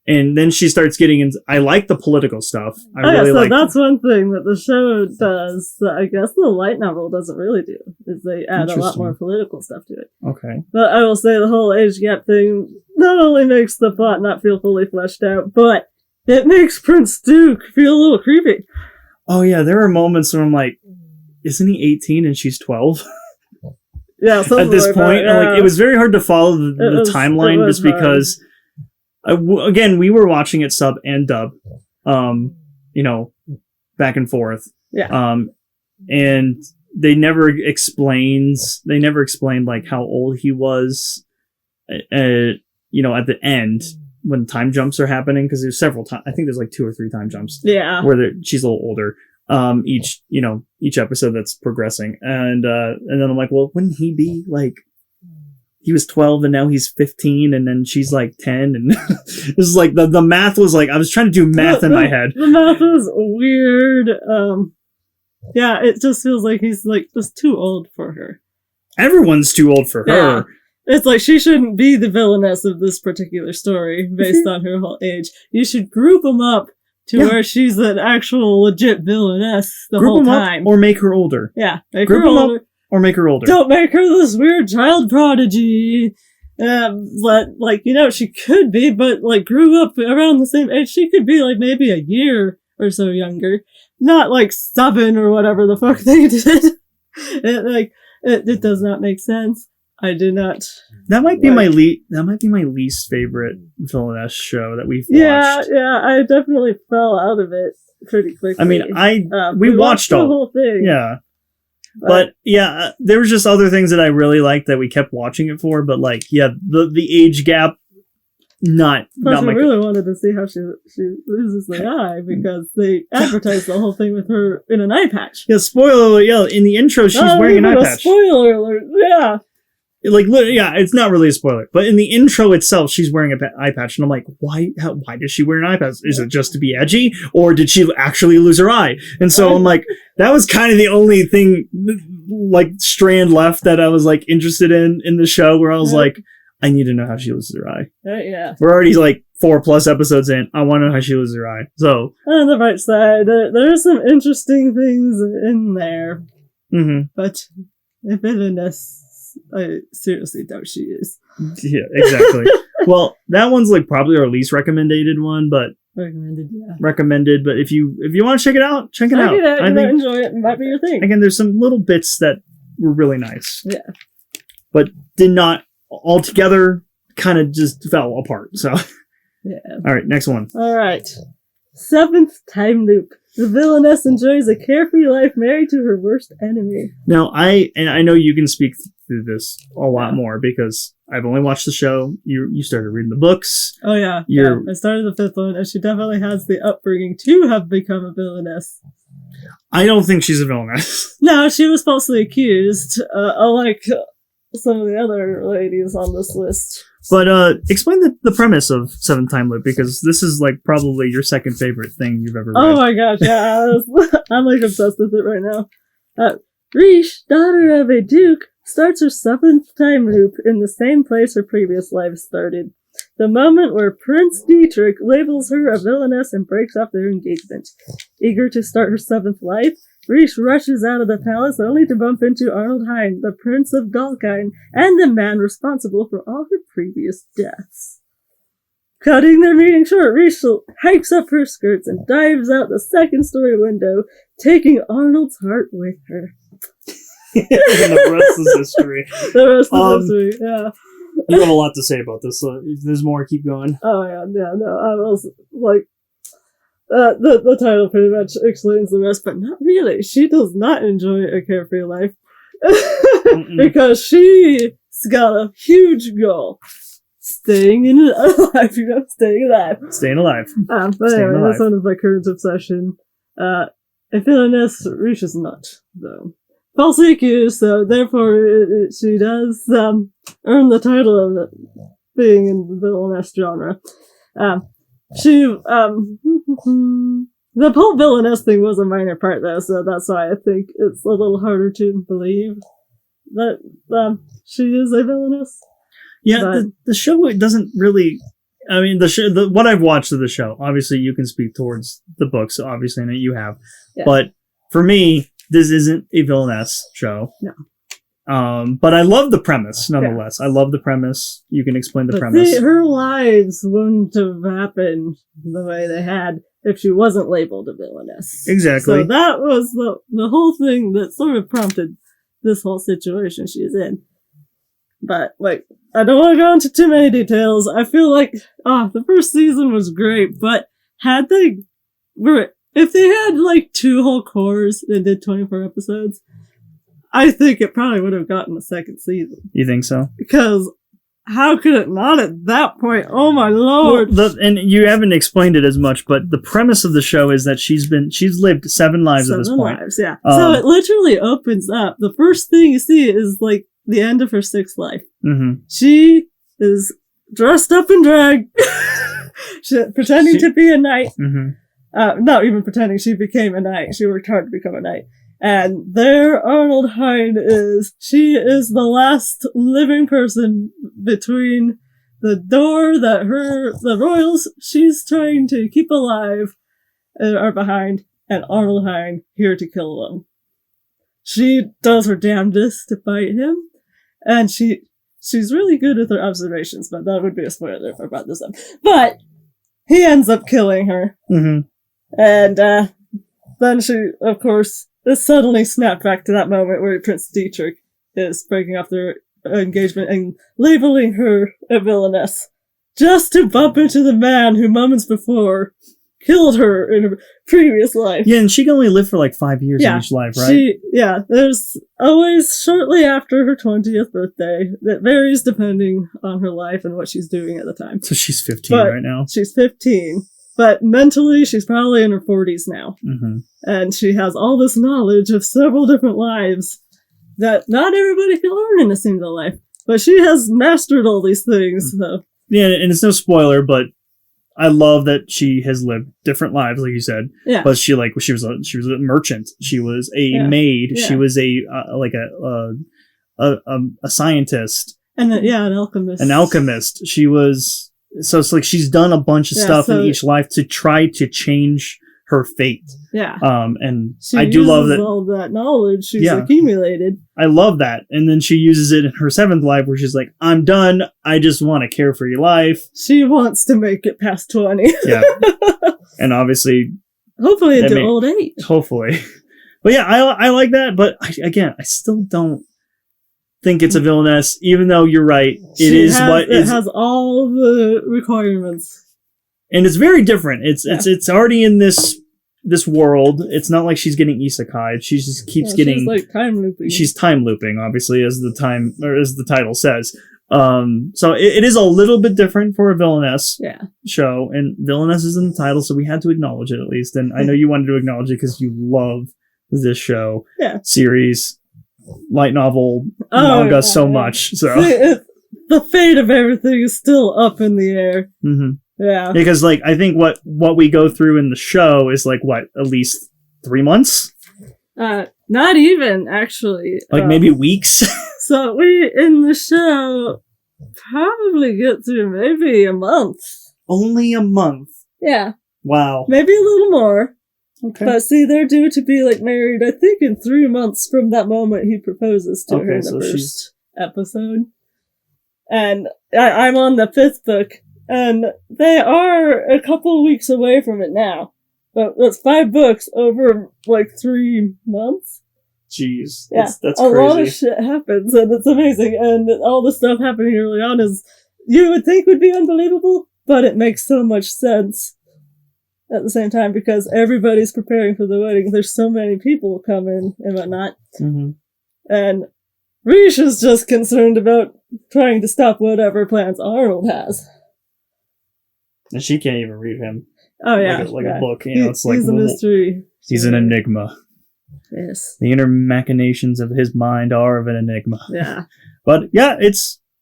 And then she starts getting into. I like the political stuff. That's one thing that the show does that I guess the light novel doesn't really do, is they add a lot more political stuff to it. Okay. But I will say the whole age gap thing not only makes the plot not feel fully fleshed out, but it makes Prince Duke feel a little creepy. Oh yeah, there are moments where I'm like, isn't he 18 and she's 12? Yeah, at this point, it was very hard to follow the timeline just because. Again, we were watching it sub and dub, back and forth. Yeah. And they never explained like how old he was, at the end. When time jumps are happening, because there's several times. I think there's like 2 or 3 time jumps. Yeah. Where she's a little older. Each episode that's progressing, and then I'm like, well, wouldn't he be like? He was 12 and now he's 15, and then she's like 10, and it was like the math was like I was trying to do math in my head. The math was weird. Yeah, it just feels like he's like just too old for her. Everyone's too old for her. Yeah. It's like she shouldn't be the villainess of this particular story based on her whole age. You should group them up to where she's an actual legit villainess the whole time. Or make her older. Yeah, make group her older. Up or make her older. Don't make her this weird child prodigy. She could be, but like grew up around the same age. She could be like maybe a year or so younger, not like 7 or whatever the fuck they did. It does not make sense. I do not. That might be my least favorite villainess show that we've watched. Yeah, I definitely fell out of it pretty quickly. I mean, we watched the whole thing. Yeah. But yeah, there was just other things that I really liked that we kept watching it for. But like, yeah, the age gap, not I really wanted to see how she loses the eye because they advertised the whole thing with her in an eye patch. Yeah, spoiler alert. Yeah, in the intro, she's wearing an eye patch. Spoiler alert. Yeah. Like, yeah, it's not really a spoiler, but in the intro itself, she's wearing an eye patch, and I'm like, why does she wear an eye patch? Is it just to be edgy, or did she actually lose her eye? And so I'm like, that was kind of the only thing, like, strand left that I was, like, interested in the show, where I was like, I need to know how she loses her eye. Yeah. We're already, like, 4+ episodes in. I want to know how she loses her eye. So. On the bright side, there are some interesting things in there. Mm-hmm. But if villainess, I seriously doubt she is. Yeah, exactly. Well, that one's like probably our least recommended one, but recommended. But if you want to check it out, check it out. I think enjoy it. It might be your thing. Again, there's some little bits that were really nice. Yeah, but did not altogether. Kind of just fell apart. So yeah. All right, next one. All right, 7th time loop. The villainess enjoys a carefree life married to her worst enemy. Now, I know you can speak through this a lot more because I've only watched the show. You started reading the books. Oh, yeah. I started the 5th one, and she definitely has the upbringing to have become a villainess. I don't think she's a villainess. No, she was falsely accused, unlike some of the other ladies on this list. But explain the premise of 7th Time Loop, because this is like probably your second favorite thing you've ever read. Oh my gosh, yeah. I'm like obsessed with it right now. Riche, daughter of a duke, starts her 7th time loop in the same place her previous life started. The moment where Prince Dietrich labels her a villainess and breaks off their engagement. Eager to start her 7th life, Riche rushes out of the palace only to bump into Arnold Hine, the Prince of Galkine, and the man responsible for all her previous deaths. Cutting their meeting short, Riche hikes up her skirts and dives out the 2nd-story window, taking Arnold's heart with her. And the rest is history. The rest is history, yeah. You have a lot to say about this, so if there's more, keep going. Oh, yeah, no, I was like... the title pretty much explains the rest, but not really. She does not enjoy a carefree life. Because she's got a huge goal. Staying alive, staying alive. Staying alive. But anyway, this one is my current obsession. A villainess reaches not, though. Falsely accused, so therefore she does earn the title of being in the villainess genre. The whole villainess thing was a minor part though, so that's why I think it's a little harder to believe that she is a villainess. Yeah, the show doesn't really. I mean, what I've watched of the show. Obviously, you can speak towards the books. Obviously, and you have. Yeah. But for me, this isn't a villainess show. No. But I love the premise, nonetheless. Yeah. I love the premise. You can explain the premise. See, her lives wouldn't have happened the way they had if she wasn't labeled a villainess. Exactly. So that was the whole thing that sort of prompted this whole situation she's in. But, like, I don't want to go into too many details. I feel like, the first season was great, but if they had, like, 2 whole cores and did 24 episodes, I think it probably would have gotten a 2nd season. You think so? Because how could it not at that point? Oh my lord! Well, and you haven't explained it as much, but the premise of the show is that she's lived 7 lives at this point. 7 lives, yeah. So it literally opens up. The first thing you see is like the end of her 6th life. Mm-hmm. She is dressed up in drag, pretending to be a knight. Mm-hmm. Not even pretending. She became a knight. She worked hard to become a knight. And there Arnold Hine is. She is the last living person between the door that the royals she's trying to keep alive are behind, and Arnold Hine here to kill them. She does her damnedest to fight him, and she's really good with her observations, but that would be a spoiler if I brought this up. But he ends up killing her. Mm-hmm. And then she, of course, is suddenly snapped back to that moment where Prince Dietrich is breaking off their engagement and labeling her a villainess, just to bump into the man who moments before killed her in her previous life. Yeah, and she can only live for like 5 years in each life, right? There's always shortly after her 20th birthday. That varies depending on her life and what she's doing at the time. So she's 15 right now. She's 15. But mentally, she's probably in her 40s now. Mm-hmm. And she has all this knowledge of several different lives that not everybody can learn in a single life. But she has mastered all these things, so. Yeah, and it's no spoiler, but I love that she has lived different lives, like you said. Yeah. But she was a merchant. She was a maid. Yeah. She was a scientist. And an alchemist. An alchemist. She was. So it's like she's done a bunch of stuff in each life to try to change her fate. Yeah. And she I do love that. All that knowledge she's accumulated. I love that. And then she uses it in her 7th life where she's like, I'm done. I just want a carefree life. She wants to make it past 20. Yeah. And obviously. Hopefully into old age. Hopefully. But yeah, I like that. But I still don't think it's a villainess, even though you're right. It has all the requirements, and it's very different. It's already in this world. It's not like she's getting isekai. She just keeps getting. She's like time looping. She's time looping, obviously, as the title says. So it is a little bit different for a villainess show, and villainess is in the title, so we had to acknowledge it at least. And I know you wanted to acknowledge it because you love this show, series, light novel, manga so much. So the fate of everything is still up in the air. Mm-hmm. Yeah, because like I think what we go through in the show is like at least 3 months. Not even actually. Like maybe weeks. So we in the show probably get through maybe a month. Only a month. Yeah. Wow. Maybe a little more. Okay. But see, they're due to be like married, I think, in 3 months from that moment he proposes to her in the first episode. And I'm on the 5th book, and they are a couple weeks away from it now. But that's 5 books over like 3 months. Jeez. Yeah. That's a crazy. lot of shit happens, and it's amazing. And all the stuff happening early on is, you would think would be unbelievable, but it makes so much sense at the same time, because everybody's preparing for the wedding. There's so many people coming and whatnot. Mm-hmm. And Rish is just concerned about trying to stop whatever plans Arnold has. And she can't even read him. Oh, yeah. Like a book. You know, it's like he's a mystery. He's an enigma. Yes. The inner machinations of his mind are of an enigma. Yeah. But yeah,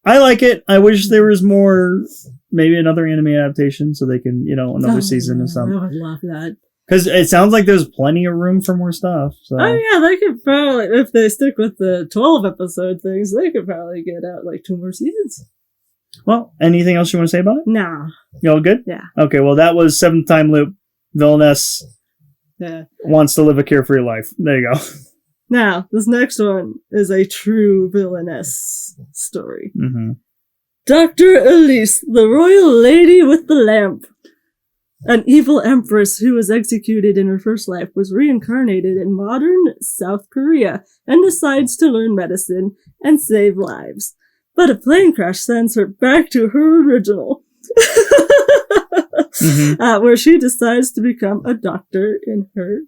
I like it. I wish there was more, maybe another anime adaptation so they can, another season or something. I would love that. Because it sounds like there's plenty of room for more stuff. So. Oh yeah, they could probably, if they stick with the 12 episode things, they could probably get out like 2 more seasons. Well, anything else you want to say about it? Nah. You all good? Yeah. Okay, well that was 7th Time Loop. Villainess wants to live a carefree life. There you go. Now, this next one is a true villainess story. Mm-hmm. Dr. Elise, the royal lady with the lamp. An evil empress who was executed in her first life was reincarnated in modern South Korea and decides to learn medicine and save lives. But a plane crash sends her back to her original, where she decides to become a doctor in her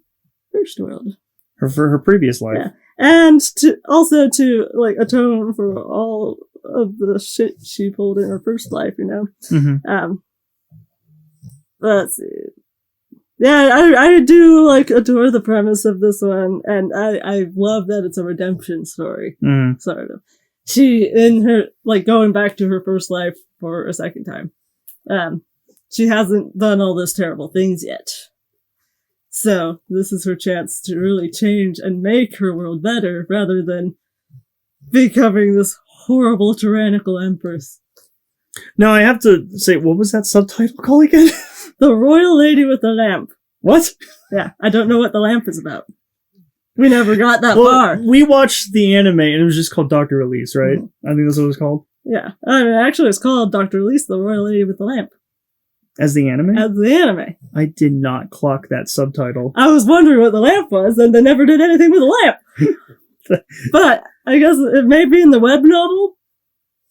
first world. Her previous life. Yeah. And to atone for all of the shit she pulled in her first life, Mm-hmm. Let's see. Yeah, I do adore the premise of this one, and I love that it's a redemption story, sort of. She, in her, going back to her first life for a second time, she hasn't done all those terrible things yet. So this is her chance to really change and make her world better rather than becoming this horrible tyrannical empress. Now I have to say, what was that subtitle called again? The Royal Lady with the Lamp. What? Yeah, I don't know what the lamp is about. We never got that far. We watched the anime and it was just called Dr. Release, right? Mm-hmm. I think that's what it was called. Yeah. I mean, actually, it's called Dr. Release, the Royal Lady with the Lamp. As the anime? As the anime. I did not clock that subtitle. I was wondering what the lamp was, and they never did anything with the lamp. But I guess it may be in the web novel,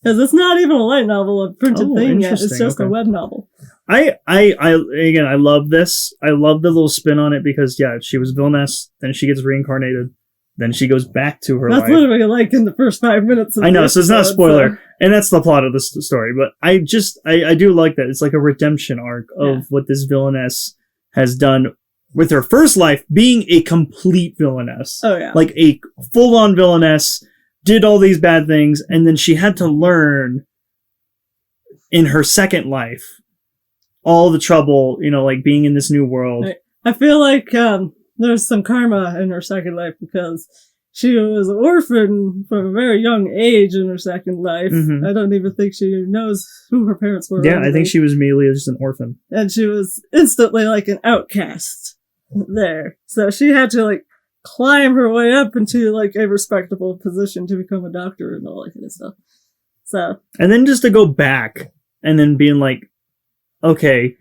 because it's not even a light novel, a printed thing yet. It's just a web novel. I love this. I love the little spin on it because, yeah, she was villainess, then she gets reincarnated, then she goes back to her life. That's literally like in the first 5 minutes of I know, so it's not a spoiler. So. And that's the plot of the story. But I do like that. It's like a redemption arc of what this villainess has done with her first life being a complete villainess. Oh, yeah. Like a full-on villainess, did all these bad things, and then she had to learn in her second life all the trouble, like being in this new world. I feel like there's some karma in her second life because she was an orphan from a very young age in her second life. Mm-hmm. I don't even think she knows who her parents were. Yeah, I think she was immediately just an orphan. And she was instantly like an outcast there. So she had to like climb her way up into like a respectable position to become a doctor and all that kind of stuff. So. And then just to go back and then being like, okay,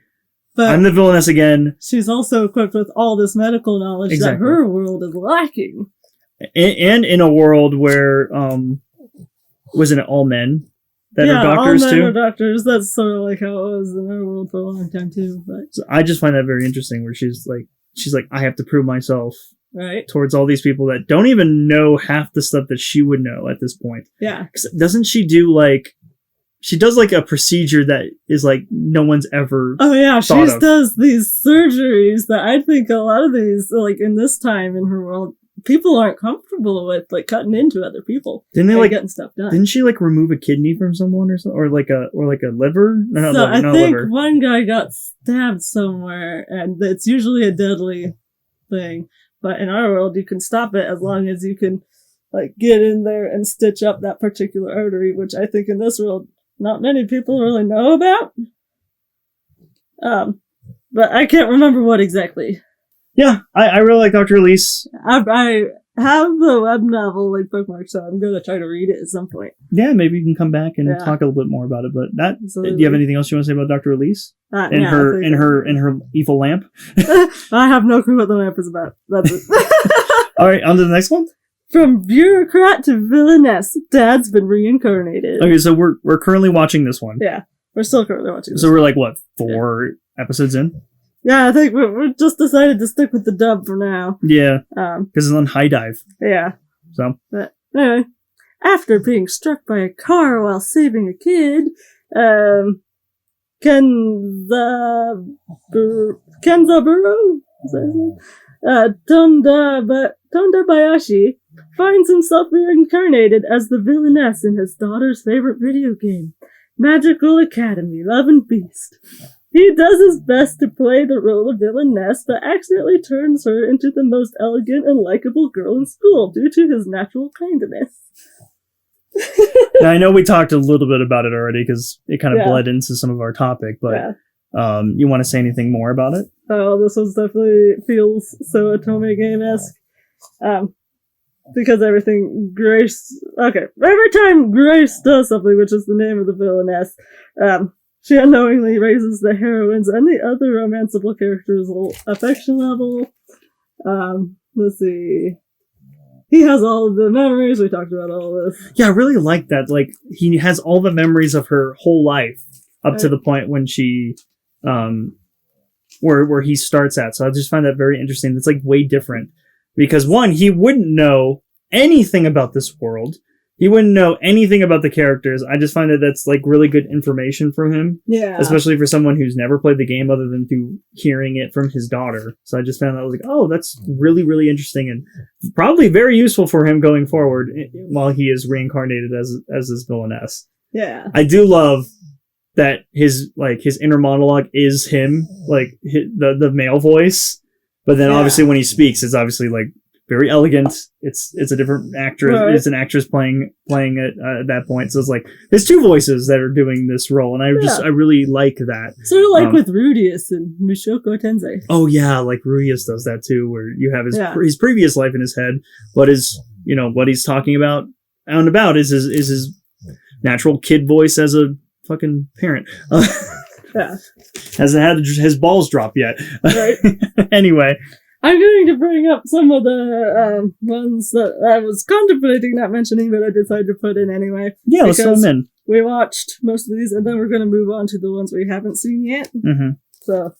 but I'm the villainess again. She's also equipped with all this medical knowledge that her world is lacking. And in a world where, wasn't it all men that are doctors all men too? are doctors. That's sort of like how it was in our world for a long time too. But so I just find that very interesting where she's like, I have to prove myself towards all these people that don't even know half the stuff that she would know at this point. Yeah. Doesn't she do she does like a procedure that is like no one's ever does these surgeries that I think a lot of these, like in this time in her world, people aren't comfortable with, like cutting into other people. Didn't they getting stuff done? Didn't she like remove a kidney from someone or something, or like a liver? No, I think one guy got stabbed somewhere, and it's usually a deadly thing. But in our world, you can stop it as long as you can like get in there and stitch up that particular artery, which I think in this world not many people really know about. But I can't remember what exactly. Yeah, I really like Dr. Release. I have the web novel like bookmarked, so I'm going to try to read it at some point. Yeah, maybe you can come back and talk a little bit more about it. But do you have anything else you want to say about Dr. Release? In her evil lamp? I have no clue what the lamp is about. That's it. All right, on to the next one. From bureaucrat to villainess, Dad's been reincarnated. Okay, so we're currently watching this one. Yeah, we're still currently watching this. So we're like, what, 4 episodes in? Yeah, I think we just decided to stick with the dub for now. Yeah, because it's on High Dive. Yeah. So. But anyway, after being struck by a car while saving a kid, Kenzaburo? Tonda Bayashi finds himself reincarnated as the villainess in his daughter's favorite video game, Magical Academy Love and Beast. He does his best to play the role of villainess, but accidentally turns her into the most elegant and likable girl in school due to his natural kindness. Now, I know we talked a little bit about it already because it kind of bled into some of our topic, but you want to say anything more about it? Oh, this one definitely feels so Otome game-esque. Because everything Grace... Okay, every time Grace does something, which is the name of the villainess, she unknowingly raises the heroine's and the other romanceable characters' affection level. Let's see... He has all of the memories. We talked about all of this. Yeah, I really like that. Like, he has all the memories of her whole life up to the point when she... where he starts at. So I just find that very interesting. It's like way different because one, he wouldn't know anything about this world. He wouldn't know anything about the characters. I just find that that's like really good information from him. Yeah. Especially for someone who's never played the game other than through hearing it from his daughter. So I just found that I was like, oh, that's really, really interesting and probably very useful for him going forward while he is reincarnated as this villainess. Yeah. I do love that his inner monologue is him, like the male voice, But then obviously when he speaks, it's obviously like very elegant. It's a different actress. Right. It's an actress playing it at that point. So it's like there's two voices that are doing this role, and I really like that. Sort of like with Rudius and Mushoku Tensei. Oh yeah, like Rudius does that too, where you have his previous life in his head, but what he's talking about out and about is his natural kid voice as a fucking parent. Hasn't had his balls drop yet. Right. Anyway. I'm going to bring up some of the ones that I was contemplating not mentioning, but I decided to put in anyway. Yeah, let's throw them in. We watched most of these, and then we're going to move on to the ones we haven't seen yet. Mm-hmm. So,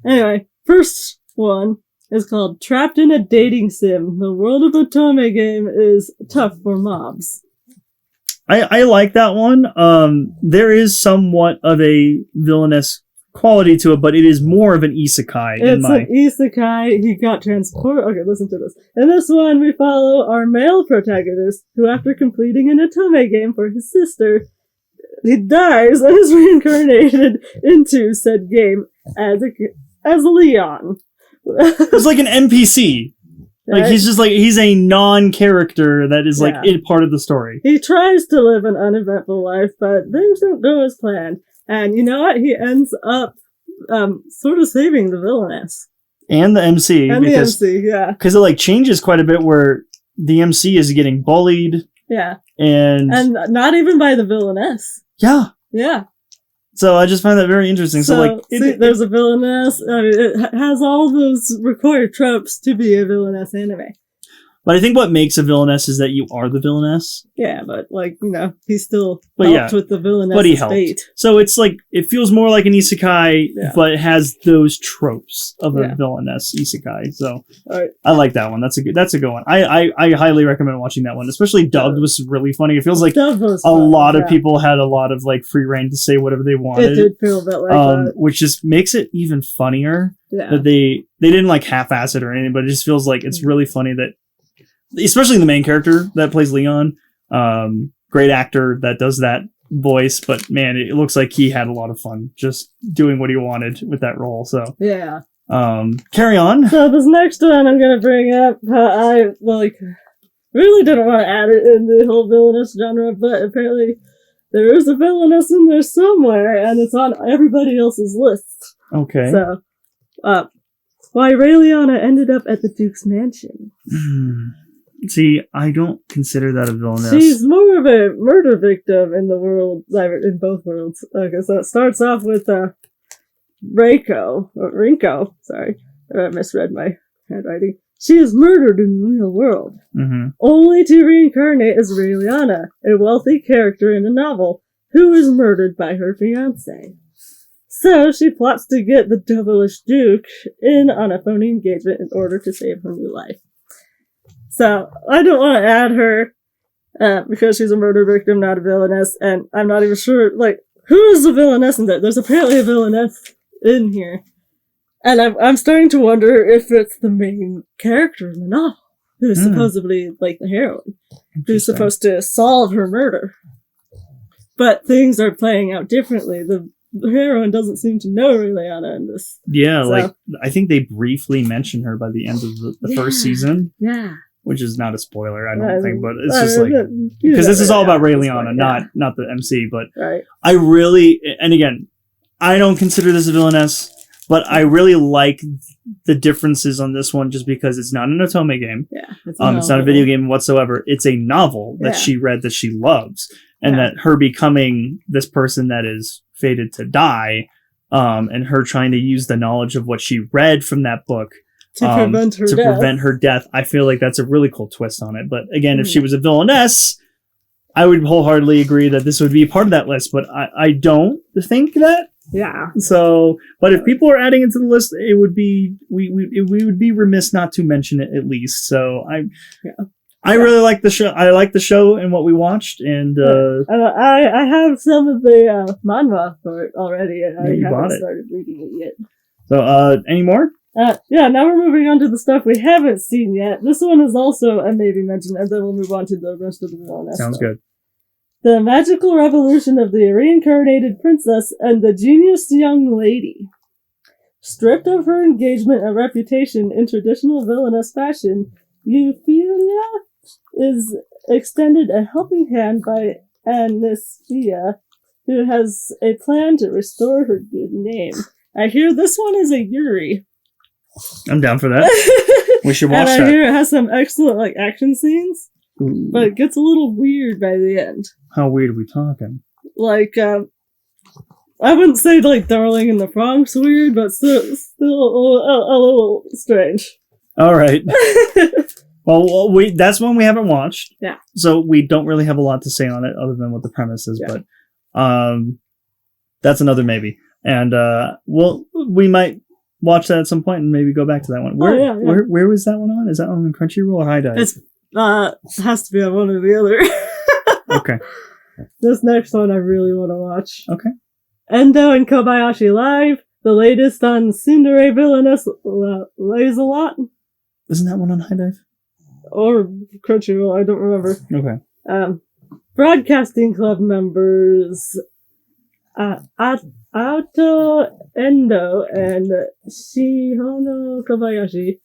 anyway, first one is called Trapped in a Dating Sim. The world of Otome game is tough for mobs. I like that one. There is somewhat of a villainous quality to it, but it is more of an isekai. It's an isekai. He got transported. Okay, listen to this. In this one, we follow our male protagonist, who after completing an Otome game for his sister, he dies and is reincarnated into said game as Leon. It's like an NPC. Right? Like he's a non-character that is like part of the story. He tries to live an uneventful life, but things don't go as planned. And you know what? He ends up sort of saving the villainess. And the MC. And the MC, yeah. Because it changes quite a bit where the MC is getting bullied. Yeah. And not even by the villainess. Yeah. Yeah. So I just find that very interesting. So there's a villainess. I mean, it has all those required tropes to be a villainess anime. But I think what makes a villainess is that you are the villainess. Yeah, but he still helped with the villainess fate. So it's it feels more like an isekai, but it has those tropes of a villainess isekai. So I like that one. That's a good one. I highly recommend watching that one, especially dubbed was really funny. It feels like a lot of people had a lot of free reign to say whatever they wanted. It did feel a bit like that. Which just makes it even funnier that they didn't half-ass it or anything, but it just feels like it's really funny that especially the main character that plays Leon, great actor that does that voice, but man, it looks like he had a lot of fun just doing what he wanted with that role. So yeah, carry on. So this next one I'm gonna bring up, I really didn't want to add it in the whole villainous genre, but apparently there is a villainess in there somewhere, and it's on everybody else's list. Okay. So, why Raeliana ended up at the Duke's mansion. See, I don't consider that a villainess. She's more of a murder victim in the world, in both worlds. Okay, so it starts off with Rinko. Sorry, I misread my handwriting. She is murdered in the real world, only to reincarnate as Raeliana, a wealthy character in a novel, who is murdered by her fiancé. So she plots to get the devilish Duke in on a phony engagement in order to save her new life. So, I don't want to add her, because she's a murder victim, not a villainess, and I'm not even sure, who is the villainess in that? There's apparently a villainess in here. And I'm starting to wonder if it's the main character in the novel, who's supposedly, the heroine, who's supposed to solve her murder. But things are playing out differently. The heroine doesn't seem to know Raeliana in this. Yeah, so. I think they briefly mention her by the end of the first season. Yeah. Which is not a spoiler, I don't think, but it's just because this is all about Raeliana, not the MC. But I really, and again, I don't consider this a villainess, but I really like the differences on this one just because it's not an Otome game. Yeah, it's not a video game whatsoever. It's a novel that she read that she loves, and that her becoming this person that is fated to die, and her trying to use the knowledge of what she read from that book to prevent her death. I feel like that's a really cool twist on it. But again, if she was a villainess, I would wholeheartedly agree that this would be part of that list. But I don't think that. Yeah. So, but if people are adding it to the list, it would be we would be remiss not to mention it at least. So I really like the show. I like the show and what we watched, and I have some of the manhwa for it already, and I haven't started reading it yet. So, any more? Now we're moving on to the stuff we haven't seen yet. This one is also a maybe mention, and then we'll move on to the rest of the villainess. Sounds good. The Magical Revolution of the Reincarnated Princess and the Genius Young Lady. Stripped of her engagement and reputation in traditional villainess fashion, Euphilia is extended a helping hand by Anistia, who has a plan to restore her good name. I hear this one is a Yuri. I'm down for that. We should watch that. And I hear it has some excellent action scenes, but it gets a little weird by the end. How weird are we talking? I wouldn't say Darling in the Bronx weird, but still a little strange. All right. Well, that's one we haven't watched. Yeah. So we don't really have a lot to say on it other than what the premise is, but that's another maybe. And we might watch that at some point and maybe go back to that one. Where was that one on? Is that on Crunchyroll or High Dive? It has to be on one or the other. Okay. This next one I really want to watch. Okay. Endo and Kobayashi Live, the latest on Tsundere Villainess Lays-A-Lot. Isn't that one on High Dive? Or Crunchyroll, I don't remember. Okay. Broadcasting Club members Ato Endo and Shihono Kobayashi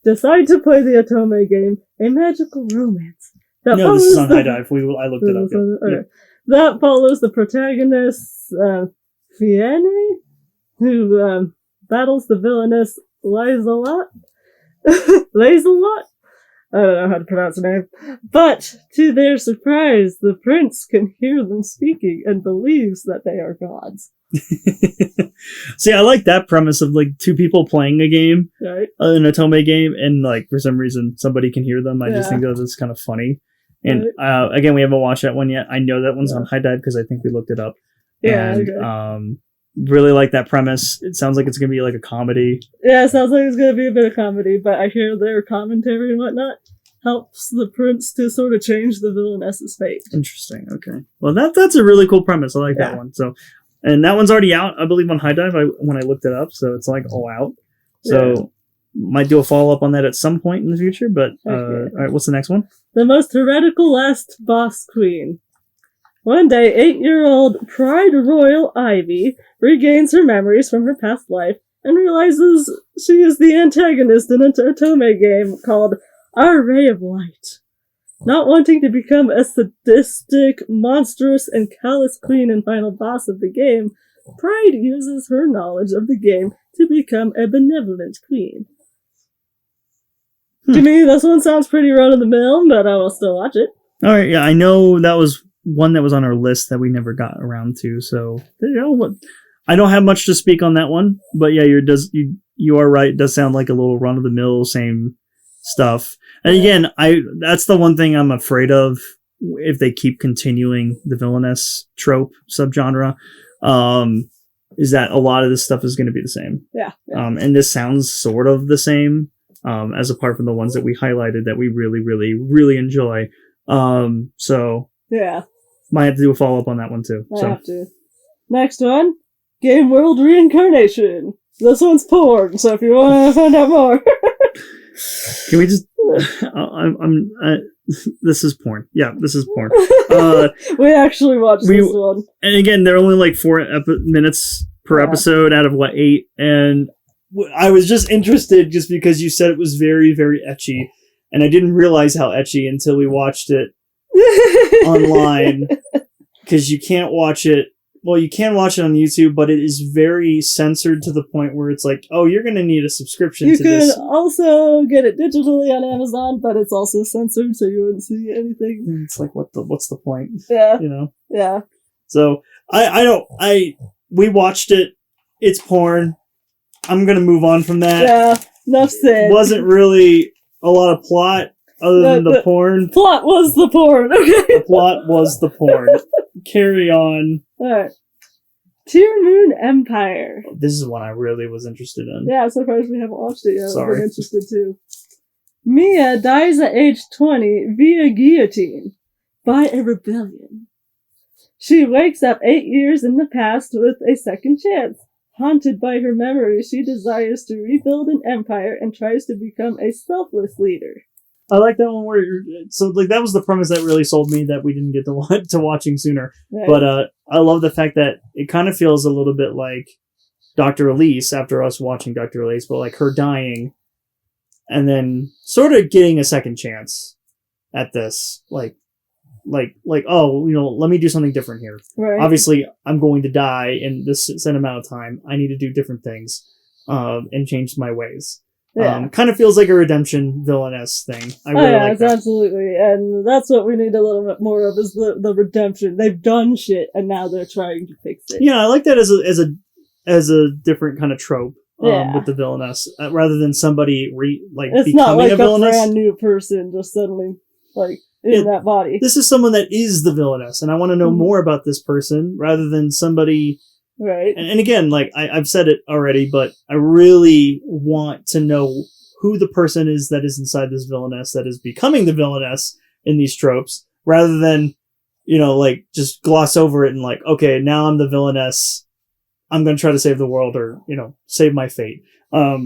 decide to play the Otome game, a magical romance. This is on High Dive. I looked it up. Okay. That follows the protagonist, Fiene, who battles the villainess Lays-A-Lot. Lays-A-Lot? I don't know how to pronounce her name. But, to their surprise, the prince can hear them speaking and believes that they are gods. See, I like that premise of two people playing a game, right? An Otome game, and for some reason somebody can hear them. I just think that's kind of funny. And again, we haven't watched that one yet. I know that one's on High Dive because I think we looked it up. Yeah, and really like that premise. It sounds like it's gonna be a comedy. Yeah, it sounds like it's gonna be a bit of comedy, but I hear their commentary and whatnot helps the prince to sort of change the villainess's fate. Interesting. Okay. Well, that's a really cool premise. I like that one. So, and that one's already out, I believe, on High Dive. When I looked it up, so it's all out. So might do a follow up on that at some point in the future. But all right, what's the next one? The most heretical last boss queen. One day, 8-year-old Pride Royal Ivy regains her memories from her past life and realizes she is the antagonist in a Otome game called Our Ray of Light. Not wanting to become a sadistic, monstrous, and callous queen and final boss of the game, Pride uses her knowledge of the game to become a benevolent queen. To me, this one sounds pretty run-of-the-mill, but I will still watch it. All right, yeah, I know that was one that was on our list that we never got around to, so I don't have much to speak on that one, but yeah, you are right. It does sound like a little run-of-the-mill, same stuff. And again, that's the one thing I'm afraid of if they keep continuing the villainess trope subgenre, is that a lot of this stuff is going to be the same. Yeah. And this sounds sort of the same, as apart from the ones that we highlighted that we really, really, really enjoy. So yeah, might have to do a follow up on that one too. I have to. Next one, Game World Reincarnation. This one's porn, so if you want to find out more. Can we just? This is porn. Yeah, this is porn. We actually watched this one, and again, they're only 4 minutes per episode out of 8, and I was just interested just because you said it was very, very ecchi, and I didn't realize how ecchi until we watched it online, because you can't watch it. Well, you can watch it on YouTube, but it is very censored to the point where it's oh, you're going to need a subscription to this. You could also get it digitally on Amazon, but it's also censored, so you wouldn't see anything. It's what's the point? Yeah. Yeah. So, we watched it. It's porn. I'm going to move on from that. Yeah, enough said. Wasn't really a lot of plot other than the porn. Plot was the porn, okay? The plot was the porn. Carry on. Alright. Tear Moon Empire. This is one I really was interested in. Yeah, I'm surprised we haven't watched it yet. Sorry. I'm interested too. Mia dies at age 20 via guillotine by a rebellion. She wakes up 8 years in the past with a second chance. Haunted by her memories, she desires to rebuild an empire and tries to become a selfless leader. I like that one where that was the premise that really sold me that we didn't get to watching sooner. Right. But I love the fact that it kind of feels a little bit like Dr. Elise after us watching Dr. Elise, but like her dying and then sort of getting a second chance at this. Like, oh, let me do something different here. Right. Obviously, I'm going to die in this set amount of time. I need to do different things and change my ways. Yeah. Kind of feels like a redemption villainess thing. I really like that. Absolutely. And that's what we need a little bit more of is the redemption. They've done shit and now they're trying to fix it. Yeah, I like that as a different kind of trope with the villainess, rather than somebody it's becoming not like a villainess. Brand new person just suddenly in that body. This is someone that is the villainess, and I want to know more about this person rather than somebody. Right. And again, I've said it already, but I really want to know who the person is that is inside this villainess that is becoming the villainess in these tropes, rather than just gloss over it and okay, now I'm the villainess. I'm going to try to save the world or, save my fate. But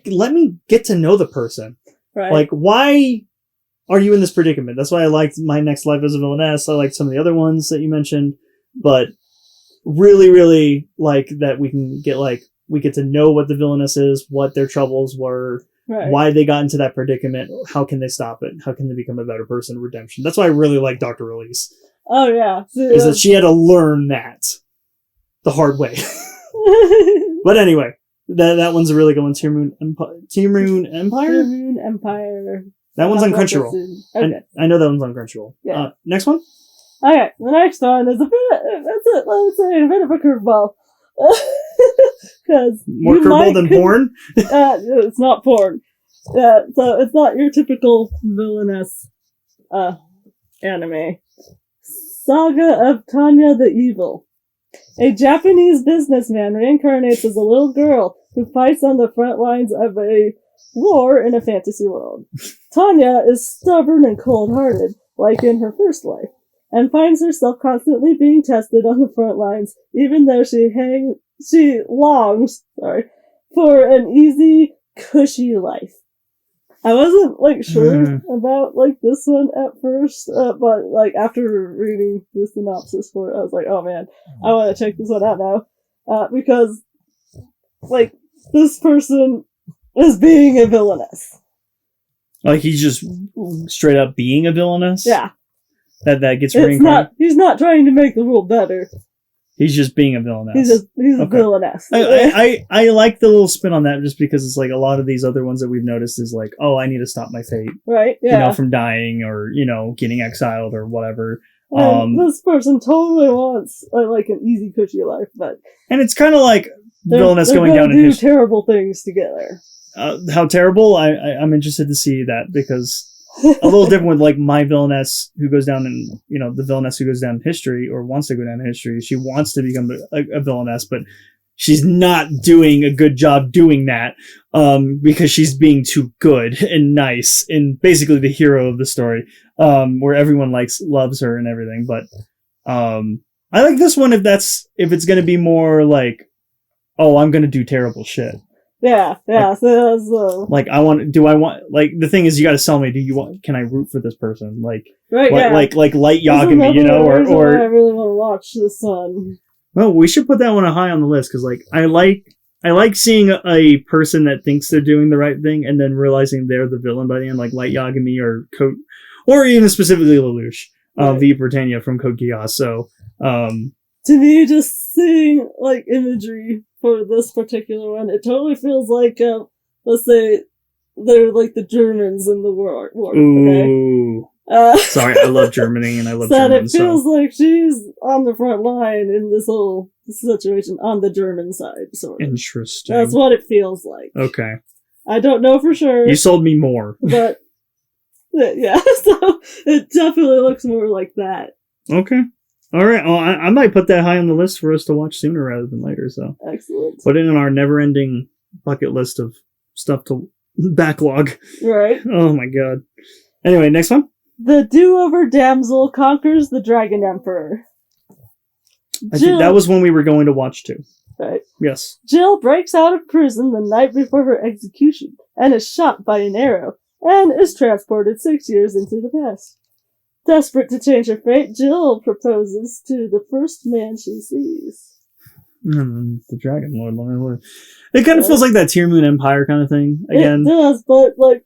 let me get to know the person. Right. Why are you in this predicament? That's why I liked My Next Life as a Villainess. I liked some of the other ones that you mentioned, but really, really like that we get to know what the villainess is, what their troubles were, why they got into that predicament, how can they stop it, how can they become a better person, redemption. That's why I really like Dr. Elise. Oh, yeah. Is that she had to learn that the hard way. But anyway, that one's a really good one. Tear Moon Empire? Tear Moon Empire. That one's on Crunchyroll. Okay. I know that one's on Crunchyroll. Yeah. Next one? Okay, the next one is a bit of a curveball. More curveball than porn? It's not porn. So it's not your typical villainess anime. Saga of Tanya the Evil. A Japanese businessman reincarnates as a little girl who fights on the front lines of a war in a fantasy world. Tanya is stubborn and cold-hearted, like in her first life, and finds herself constantly being tested on the front lines, even though she longs for an easy, cushy life. I wasn't sure about this one at first, but after reading the synopsis for it, I was like, oh man, I want to check this one out now, because this person is being a villainess. He's just straight up being a villainess? Yeah. That gets reincarnated? He's not trying to make the world better. He's just being a villainess. He's a villainess. I like the little spin on that just because it's a lot of these other ones that we've noticed is oh, I need to stop my fate. Right, yeah. From dying or, getting exiled or whatever. This person totally wants an easy, cushy life, but... And it's kind of villainess going down in history. They do terrible things to get there. How terrible? I'm interested to see that because a little different with my villainess who goes down in the villainess who goes down in history or wants to go down in history. She wants to become a villainess, but she's not doing a good job doing that because she's being too good and nice and basically the hero of the story, where everyone loves her and everything. But I like this one if it's going to be more oh, I'm going to do terrible shit. Yeah. So the thing is you got to sell me. Can I root for this person? Light Yagami, or I really want to watch this one. Well, we should put that one high on the list because I like seeing a person that thinks they're doing the right thing and then realizing they're the villain by the end, like Light Yagami or even specifically Lelouch, V. Britannia from Code Geass. So, to me, just seeing imagery for this particular one, it totally feels let's say they're the Germans in the war. Ooh. Okay? Sorry, I love Germany and I love Germans. It feels like she's on the front line in this whole situation on the German side, sort of. Interesting. That's what it feels like. Okay. I don't know for sure. You sold me more. But, yeah, so it definitely looks more like that. Okay. All right. Well, I might put that high on the list for us to watch sooner rather than later. So excellent. Put it in our never-ending bucket list of stuff to backlog. Right. Oh my god. Anyway, next one. The do-over damsel conquers the Dragon Emperor. I think that was one we were going to watch too. Right. Yes. Jill breaks out of prison the night before her execution and is shot by an arrow and is transported 6 years into the past. Desperate to change her fate, Jill proposes to the first man she sees. The Dragon Lord. It kind of feels like that Tier Moon Empire kind of thing again. It does, but like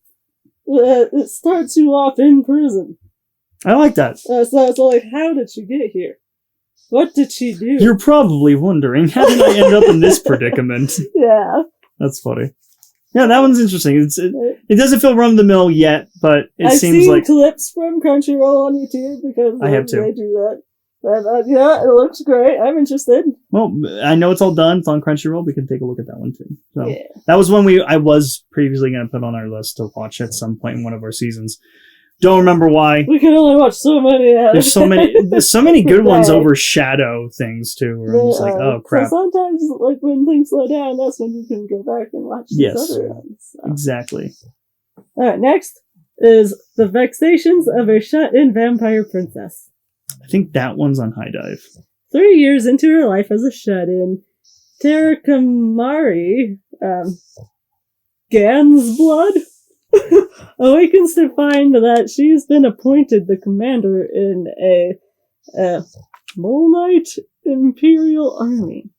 it starts you off in prison. I like that. So like, how did she get here? What did she do? You're probably wondering, how did I end up in this predicament? Yeah. That's funny. Yeah, that one's interesting. It doesn't feel run of the mill yet, but I've seems like seen clips from Crunchyroll on YouTube because I have too. They do that. And, yeah, it looks great. I'm interested. Well, I know it's all done. It's on Crunchyroll. We can take a look at that one too. So yeah. That was one I was previously going to put on our list to watch at some point in one of our seasons. Don't remember why. We can only watch so many. There's so many good ones overshadow things too. Where I'm just like, oh crap. So sometimes, like when things slow down, that's when you can go back and watch these other ones. So. Exactly. All right, next is The Vexations of a Shut-In Vampire Princess. I think that one's on High Dive. 3 years into her life as a shut-in, Tarakamari, Gan's blood, awakens to find that she's been appointed the commander in a Mole Knight Imperial Army.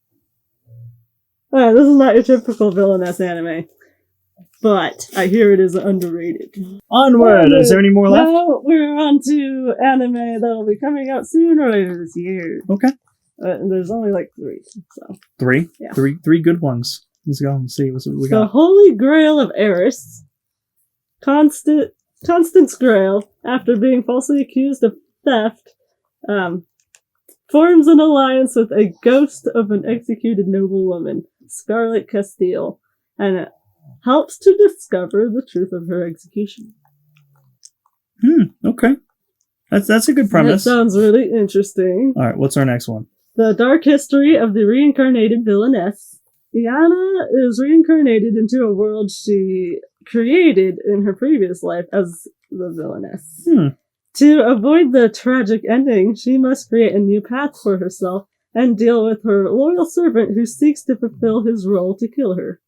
Alright, this is not your typical villainess anime, but I hear it is underrated. Onward! Is there any more left? Now we're on to anime that'll be coming out soon or later this year. Okay. There's only like 3. So 3? Yeah. Three good ones. Let's go and see what we got. The Holy Grail of Eris. Constance Grail, after being falsely accused of theft, forms an alliance with a ghost of an executed noblewoman, Scarlet Castile, and helps to discover the truth of her execution. Okay. That's a good premise. That sounds really interesting. Alright, what's our next one? The Dark History of the Reincarnated Villainess. Diana is reincarnated into a world she created in her previous life as the villainess. To avoid the tragic ending, she must create a new path for herself and deal with her loyal servant who seeks to fulfill his role to kill her.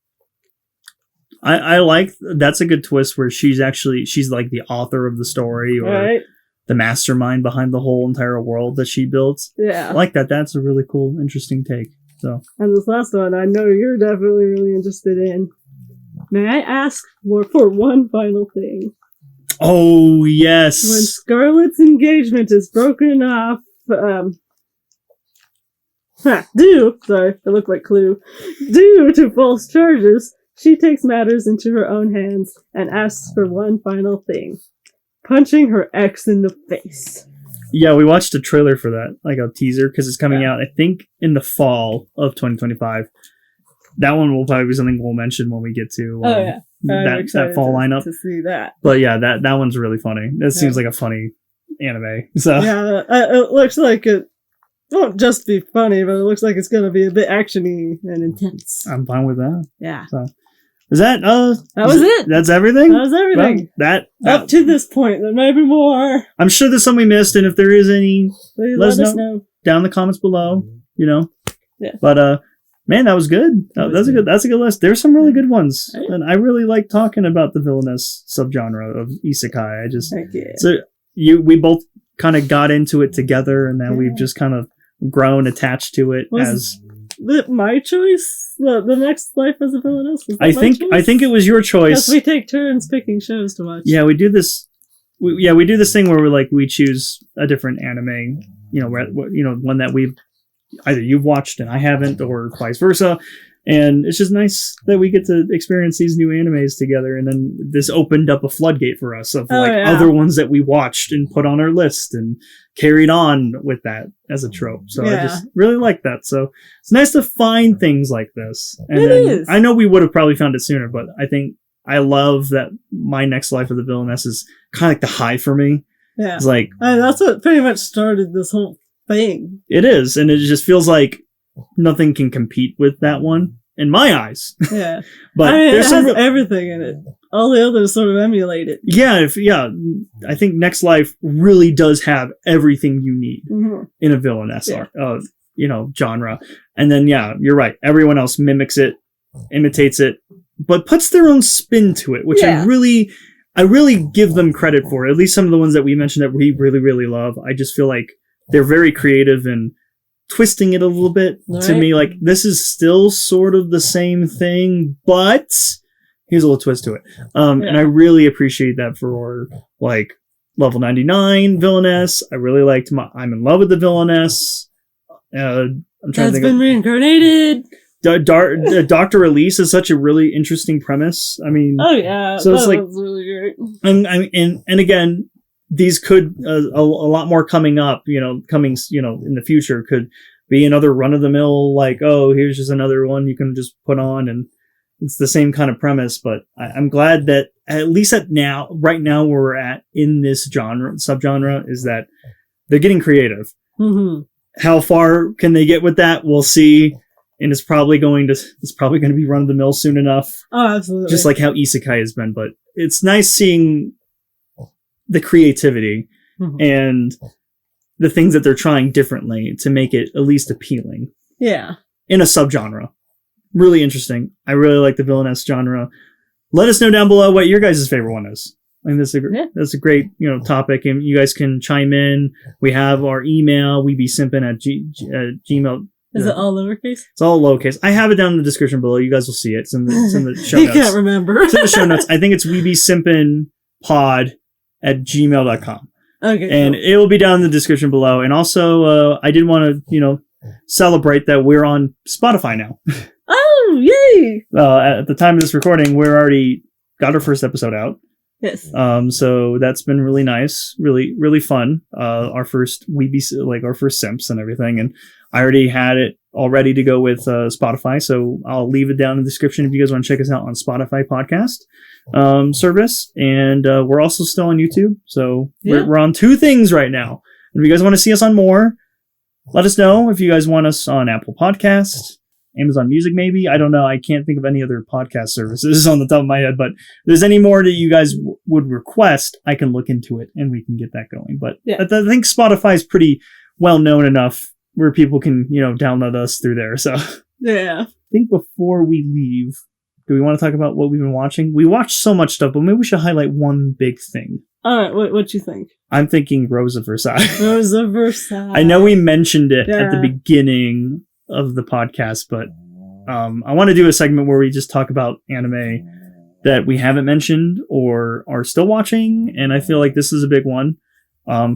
I like that's a good twist where she's like the author of the story or the mastermind behind the whole entire world that she built. Yeah. I like that. That's a really cool, interesting take. So. And this last one I know you're definitely really interested in. May I ask for one final thing? Oh, yes. When Scarlett's engagement is broken off, due to false charges, she takes matters into her own hands and asks for one final thing. Punching her ex in the face. Yeah, we watched a trailer for that, like a teaser, because it's coming out, I think, in the fall of 2025. That one will probably be something we'll mention when we get to that fall lineup. To see that. But yeah, that one's really funny. That seems like a funny anime. So yeah, it looks like it won't just be funny, but it looks like it's going to be a bit actiony and intense. I'm fine with that. Yeah. So is that that was it? That's everything? That was everything. Well, up to this point, there may be more. I'm sure there's some we missed, and if there is any, please let us know down in the comments below. You know. Yeah. But man, that was good. That's a good list. There's some really good ones, and I really like talking about the villainous subgenre of isekai. We both kind of got into it together, and then we've just kind of grown attached to it as. My choice? The next life as a villainess? I think it was your choice. Because we take turns picking shows to watch. Yeah, we do this. We do this thing where we choose a different anime. One that either you've watched and I haven't, or vice versa. And it's just nice that we get to experience these new animes together. And then this opened up a floodgate for us of other ones that we watched and put on our list and carried on with that as a trope. So I just really like that. So it's nice to find things like this. And it is. I know we would have probably found it sooner, but I think I love that my next life of the villainess is kind of like the high for me. Yeah. It's like, that's what pretty much started this whole thing. It is. And it just feels like nothing can compete with that one in my eyes. Yeah. But it has everything in it. All the others sort of emulate it. Yeah, I think Next Life really does have everything you need in a villainess genre. And then you're right. Everyone else mimics it, imitates it, but puts their own spin to it, which I really give them credit for. At least some of the ones that we mentioned that we really, really love. I just feel like they're very creative and twisting it a little bit to me. Like, this is still sort of the same thing, but here's a little twist to it. And I really appreciate that for, like, level 99 Villainess. I really liked I'm in love with the Villainess. I'm trying to think. That's been reincarnated. Dr. Elise is such a really interesting premise. I mean, oh yeah, so it's like really great. And again, these could a lot more coming up. In the future could be another run of the mill. Like, oh, here's just another one you can just put on, and it's the same kind of premise. But I'm glad that at least right now where we're at in this subgenre is that they're getting creative. Mm-hmm. How far can they get with that? We'll see. And it's probably going to be run of the mill soon enough. Oh, absolutely. Just like how Isekai has been. But it's nice seeing the creativity and the things that they're trying differently to make it at least appealing. Yeah. In a subgenre. Really interesting. I really like the villainess genre. Let us know down below what your guys' favorite one is. I think that's a great, topic, and you guys can chime in. We have our email, webeSimpin@gmail. Is it all lowercase? It's all lowercase. I have it down in the description below. You guys will see it. It's in the show notes. You can't remember. It's in the show notes. I think it's weebesimpinpod@gmail.com. Okay. And it will be down in the description below. And also, I did want to, celebrate that we're on Spotify now. Oh, yay! At the time of this recording, we're already got our first episode out. Yes. So that's been really nice, really, really fun. Our first our first Simps and everything. And I already had it all ready to go with Spotify, so I'll leave it down in the description if you guys want to check us out on Spotify podcast service. And we're also still on YouTube, so we're on 2 things right now. And if you guys want to see us on more, let us know. If you guys want us on Apple Podcasts, Amazon Music, maybe. I don't know. I can't think of any other podcast services on the top of my head, but if there's any more that you guys would request, I can look into it and we can get that going. But I think Spotify is pretty well known enough where people can, download us through there. So yeah. I think before we leave, do we want to talk about what we've been watching? We watched so much stuff, but maybe we should highlight one big thing. All right, what you think? I'm thinking Rose of Versailles. Rose of Versailles. I know we mentioned it at the beginning of the podcast, but I want to do a segment where we just talk about anime that we haven't mentioned or are still watching, and I feel like this is a big one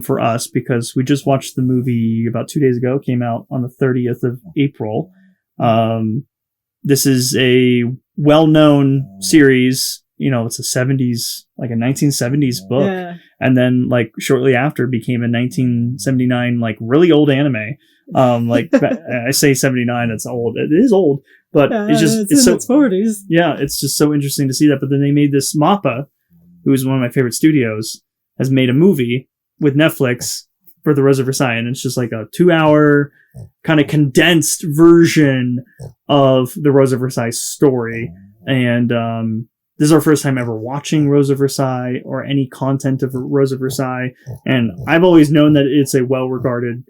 for us because we just watched the movie about 2 days ago. It came out on the 30th of April. This is a well-known series. It's a 1970s book, and then shortly after became a 1979 really old anime. I say 79, it's old. It is old, but it's so, its 40s. Yeah, it's just so interesting to see that. But then they made this MAPPA, who is one of my favorite studios, has made a movie with Netflix for the Rose of Versailles, and it's just like a 2-hour kind of condensed version of the Rose of Versailles story. And this is our first time ever watching Rose of Versailles or any content of Rose of Versailles, and I've always known that it's a well-regarded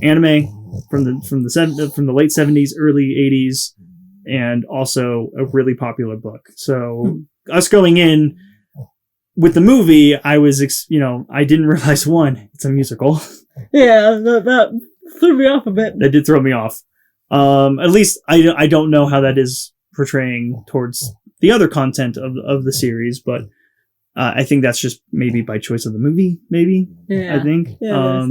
anime from the late 70s, early 80s, and also a really popular book. So us going in with the movie, I was, I didn't realize it's a musical. Yeah, that threw me off a bit. That did throw me off. At least I don't know how that is portraying towards the other content of the series, but I think that's just maybe by choice of the movie, maybe. Yeah. I think. Yeah,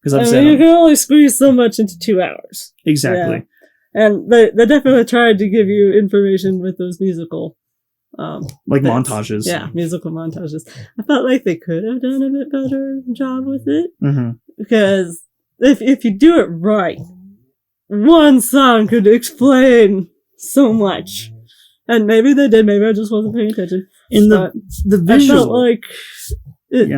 because you can only squeeze so much into 2 hours. Exactly. Yeah. And they definitely tried to give you information with those musical montages. Yeah, musical montages. I felt like they could have done a bit better job with it. Mm-hmm. Because if you do it right, one song could explain so much. And maybe they did, maybe I just wasn't paying attention. In the visual. I felt like it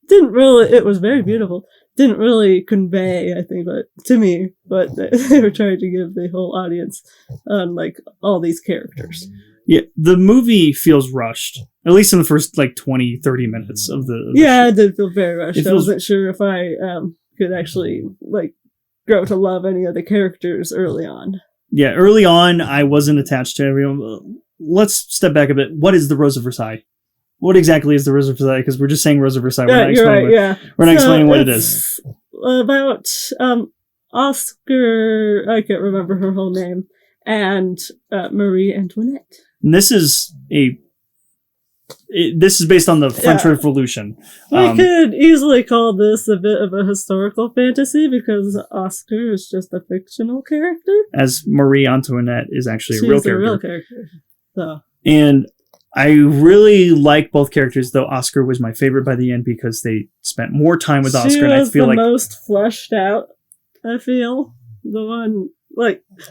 didn't really, it was very beautiful. Didn't really convey, I think, to me, but they were trying to give the whole audience on all these characters. Yeah, the movie feels rushed, at least in the first 20, 30 minutes of the show. It did feel very rushed. I wasn't sure if I could actually grow to love any of the characters early on. Yeah, early on, I wasn't attached to everyone. Let's step back a bit. What is the Rose of Versailles? What exactly is the Rose of Versailles? Because we're just saying Rose of Versaires. We're not explaining what it is. About Oscar, I can't remember her whole name, and Marie Antoinette. And this is based on the French Revolution. We could easily call this a bit of a historical fantasy because Oscar is just a fictional character. As Marie Antoinette is actually a real character. So. And I really like both characters, though Oscar was my favorite by the end because they spent more time with Oscar. And I feel like most fleshed out, I feel. The one,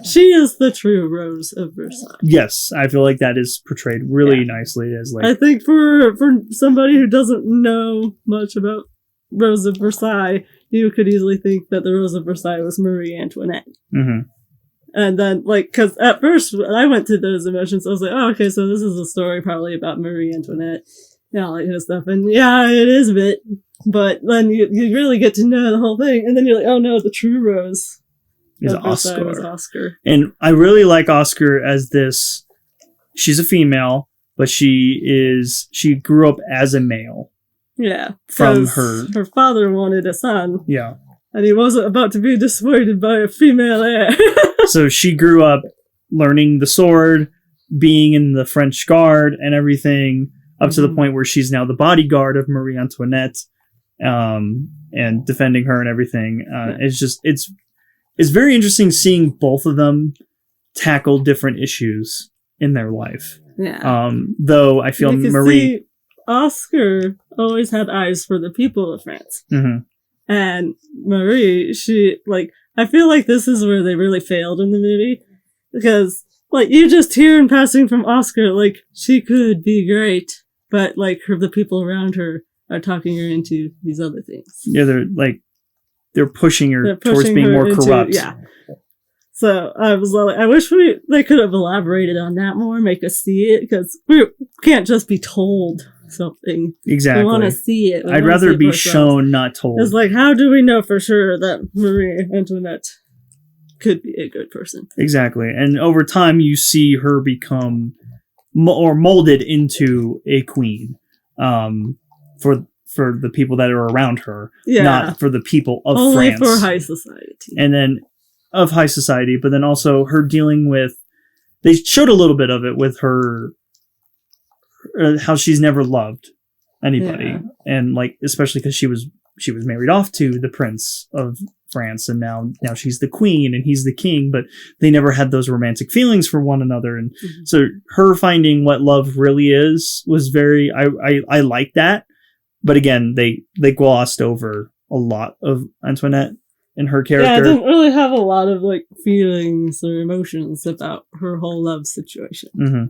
she is the true Rose of Versailles. Yes, I feel like that is portrayed really nicely as I think for somebody who doesn't know much about Rose of Versailles, you could easily think that the Rose of Versailles was Marie Antoinette. Mm-hmm. And then, because at first when I went through those emotions, I was like, oh, okay, so this is a story probably about Marie Antoinette, all that kind of stuff. And yeah, it is a bit, but then you really get to know the whole thing, and then you're like, oh no, the true Rose is Oscar. Oscar. And I really like Oscar as this. She's a female, but she grew up as a male. Yeah. From her father wanted a son. Yeah. And he wasn't about to be dissuaded by a female heir. So she grew up learning the sword, being in the French Guard and everything, up to the point where she's now the bodyguard of Marie Antoinette, and defending her and everything. It's very interesting seeing both of them tackle different issues in their life. Yeah. Though I feel Marie... Oscar always had eyes for the people of France. Mm-hmm. And Marie, I feel like this is where they really failed in the movie. Because, you just hear in passing from Oscar, she could be great, but, the people around her are talking her into these other things. Yeah, they're pushing her towards being more corrupt. Yeah. So I was I wish they could have elaborated on that more, make us see it, because we can't just be told something. Exactly. We want to see it. I'd rather be shown, not told. It's how do we know for sure that Marie Antoinette could be a good person? Exactly. And over time, you see her become or molded into a queen for the people that are around her, not for the people of France. Only for high society. And then of high society, but then also her dealing with... They showed a little bit of it with her... how she's never loved anybody, and especially because she was married off to the prince of France, and now she's the queen and he's the king, but they never had those romantic feelings for one another. And so her finding what love really is was very... I like that, but again, they glossed over a lot of Antoinette and her character. Yeah, I didn't really have a lot of feelings or emotions about her whole love situation. Mm-hmm.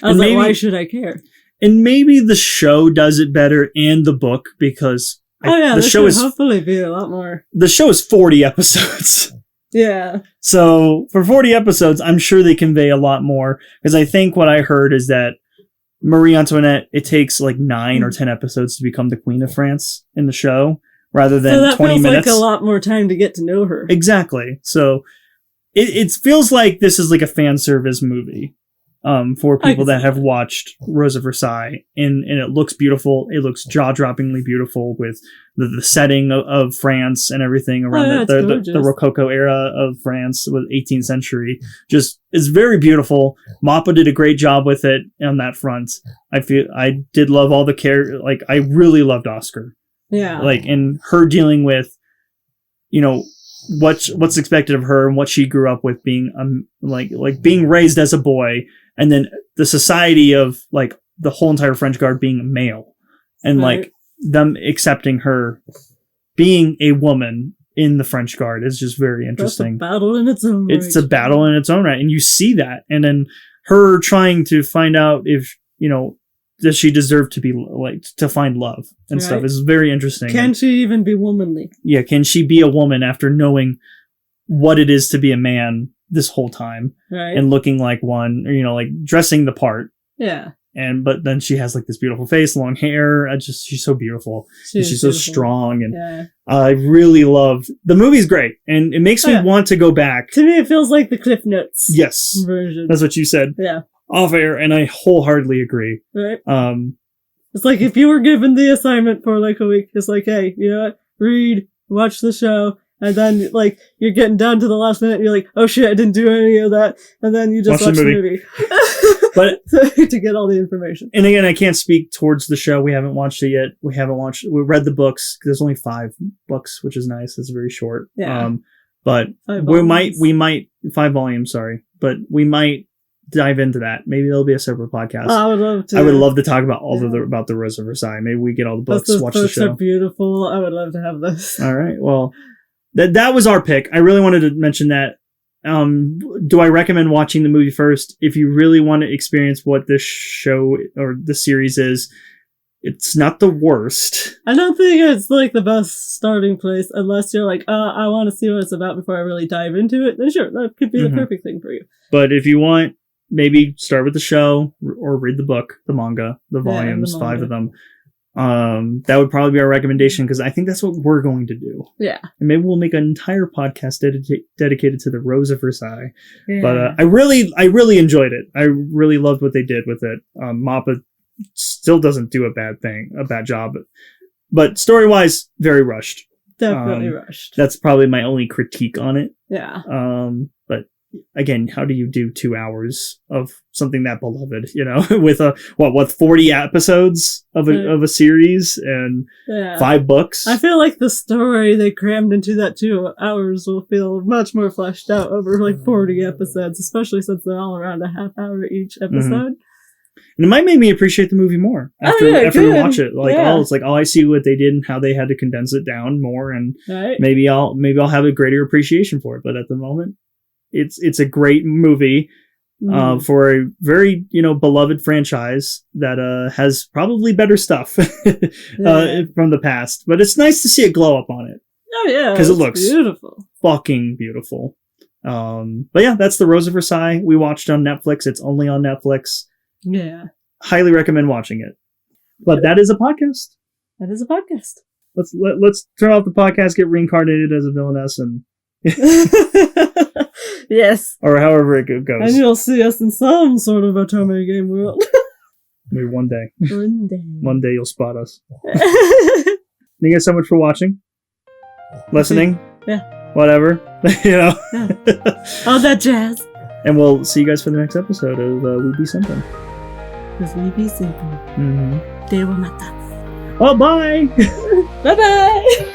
I was why should I care? And maybe the show does it better, and the book, because the show is hopefully be a lot more. The show is 40 episodes. Yeah. So for 40 episodes, I'm sure they convey a lot more, because I think what I heard is that Marie Antoinette, it takes 9 or 10 episodes to become the Queen of France in the show, rather than 20 minutes. So that feels a lot more time to get to know her. Exactly. So it feels like this is a fan service movie. For people that have watched Rose of Versailles, and it looks beautiful. It looks jaw-droppingly beautiful with the setting of France and everything around the Rococo era of France, with 18th century. Just it's very beautiful. Mappa did a great job with it on that front. I did love all the care. I really loved Oscar. Yeah. And her dealing with, what's expected of her and what she grew up with, being being raised as a boy. And then the society of the whole entire French Guard being male, and them accepting her being a woman in the French Guard is just very interesting. That's a battle in its own right. It's a battle in its own right. And you see that. And then her trying to find out if, does she deserve to be to find love and stuff is very interesting. Can she even be womanly? Yeah. Can she be a woman after knowing what it is to be a man this whole time, and looking like one, or dressing the part, but then she has this beautiful face, long hair. She's so beautiful. She's so strong, and I really loved the movie's great, and it makes me want to go back. To me, it feels like the Cliff Notes version. That's what you said. Off air, and I wholeheartedly agree. Right. It's if you were given the assignment for a week, it's hey, you know what? Read, watch the show, And then, like, you're getting down to the last minute, and you're like, oh shit, I didn't do any of that. And then you just watch the movie. But to get all the information. And again, I can't speak towards the show. We haven't watched it yet. We read the books. There's only 5 books, which is nice. It's very short. Yeah. But we might 5 volumes, sorry. But we might dive into that. Maybe there'll be a separate podcast. I would love to. I would love to talk about about the Rose of Versailles. Maybe we get all the books, watch the show. Books are beautiful. I would love to have this. All right. Well, that was our pick. I really wanted to mention that. Do I recommend watching the movie first? If you really want to experience what this show or the series is, it's not the worst. I don't think it's like the best starting place unless you're like, I want to see what it's about before I really dive into it. Then sure, that could be the perfect thing for you. But if you want, maybe start with the show or read the book, the manga, the volumes, the 5 of them. That would probably be our recommendation because I think that's what we're going to do. Yeah. And maybe we'll make an entire podcast dedicated to the Rose of Versailles. Yeah. But I really enjoyed it. I really loved what they did with it. Mappa still doesn't do a bad job. But story-wise, very rushed. Definitely rushed. That's probably my only critique on it. Yeah. But again, how do you do 2 hours of something that beloved, with 40 episodes of a series and 5 books? I feel like the story they crammed into that 2 hours will feel much more fleshed out over like 40 episodes, especially since they're all around a half hour each episode. And it might make me appreciate the movie more after we watch it. It's like, I see what they did and how they had to condense it down more, and maybe I'll have a greater appreciation for it. But at the moment, it's a great movie for a very beloved franchise that has probably better stuff from the past. But it's nice to see it glow up on it. Oh yeah, because it looks beautiful, fucking beautiful. But yeah, that's the Rose of Versailles. We watched on Netflix. It's only on Netflix. Yeah, highly recommend watching it. But that is a podcast. That is a podcast. Let's turn off the podcast, get reincarnated as a villainess, and yes, or however it goes. And you'll see us in some sort of Otome game world. Maybe one day. One day you'll spot us. Thank you guys so much for watching, listening, whatever, Yeah. All that jazz. And we'll see you guys for the next episode of We Be Simple. Because we be simple. They will not. Well, bye. Bye bye.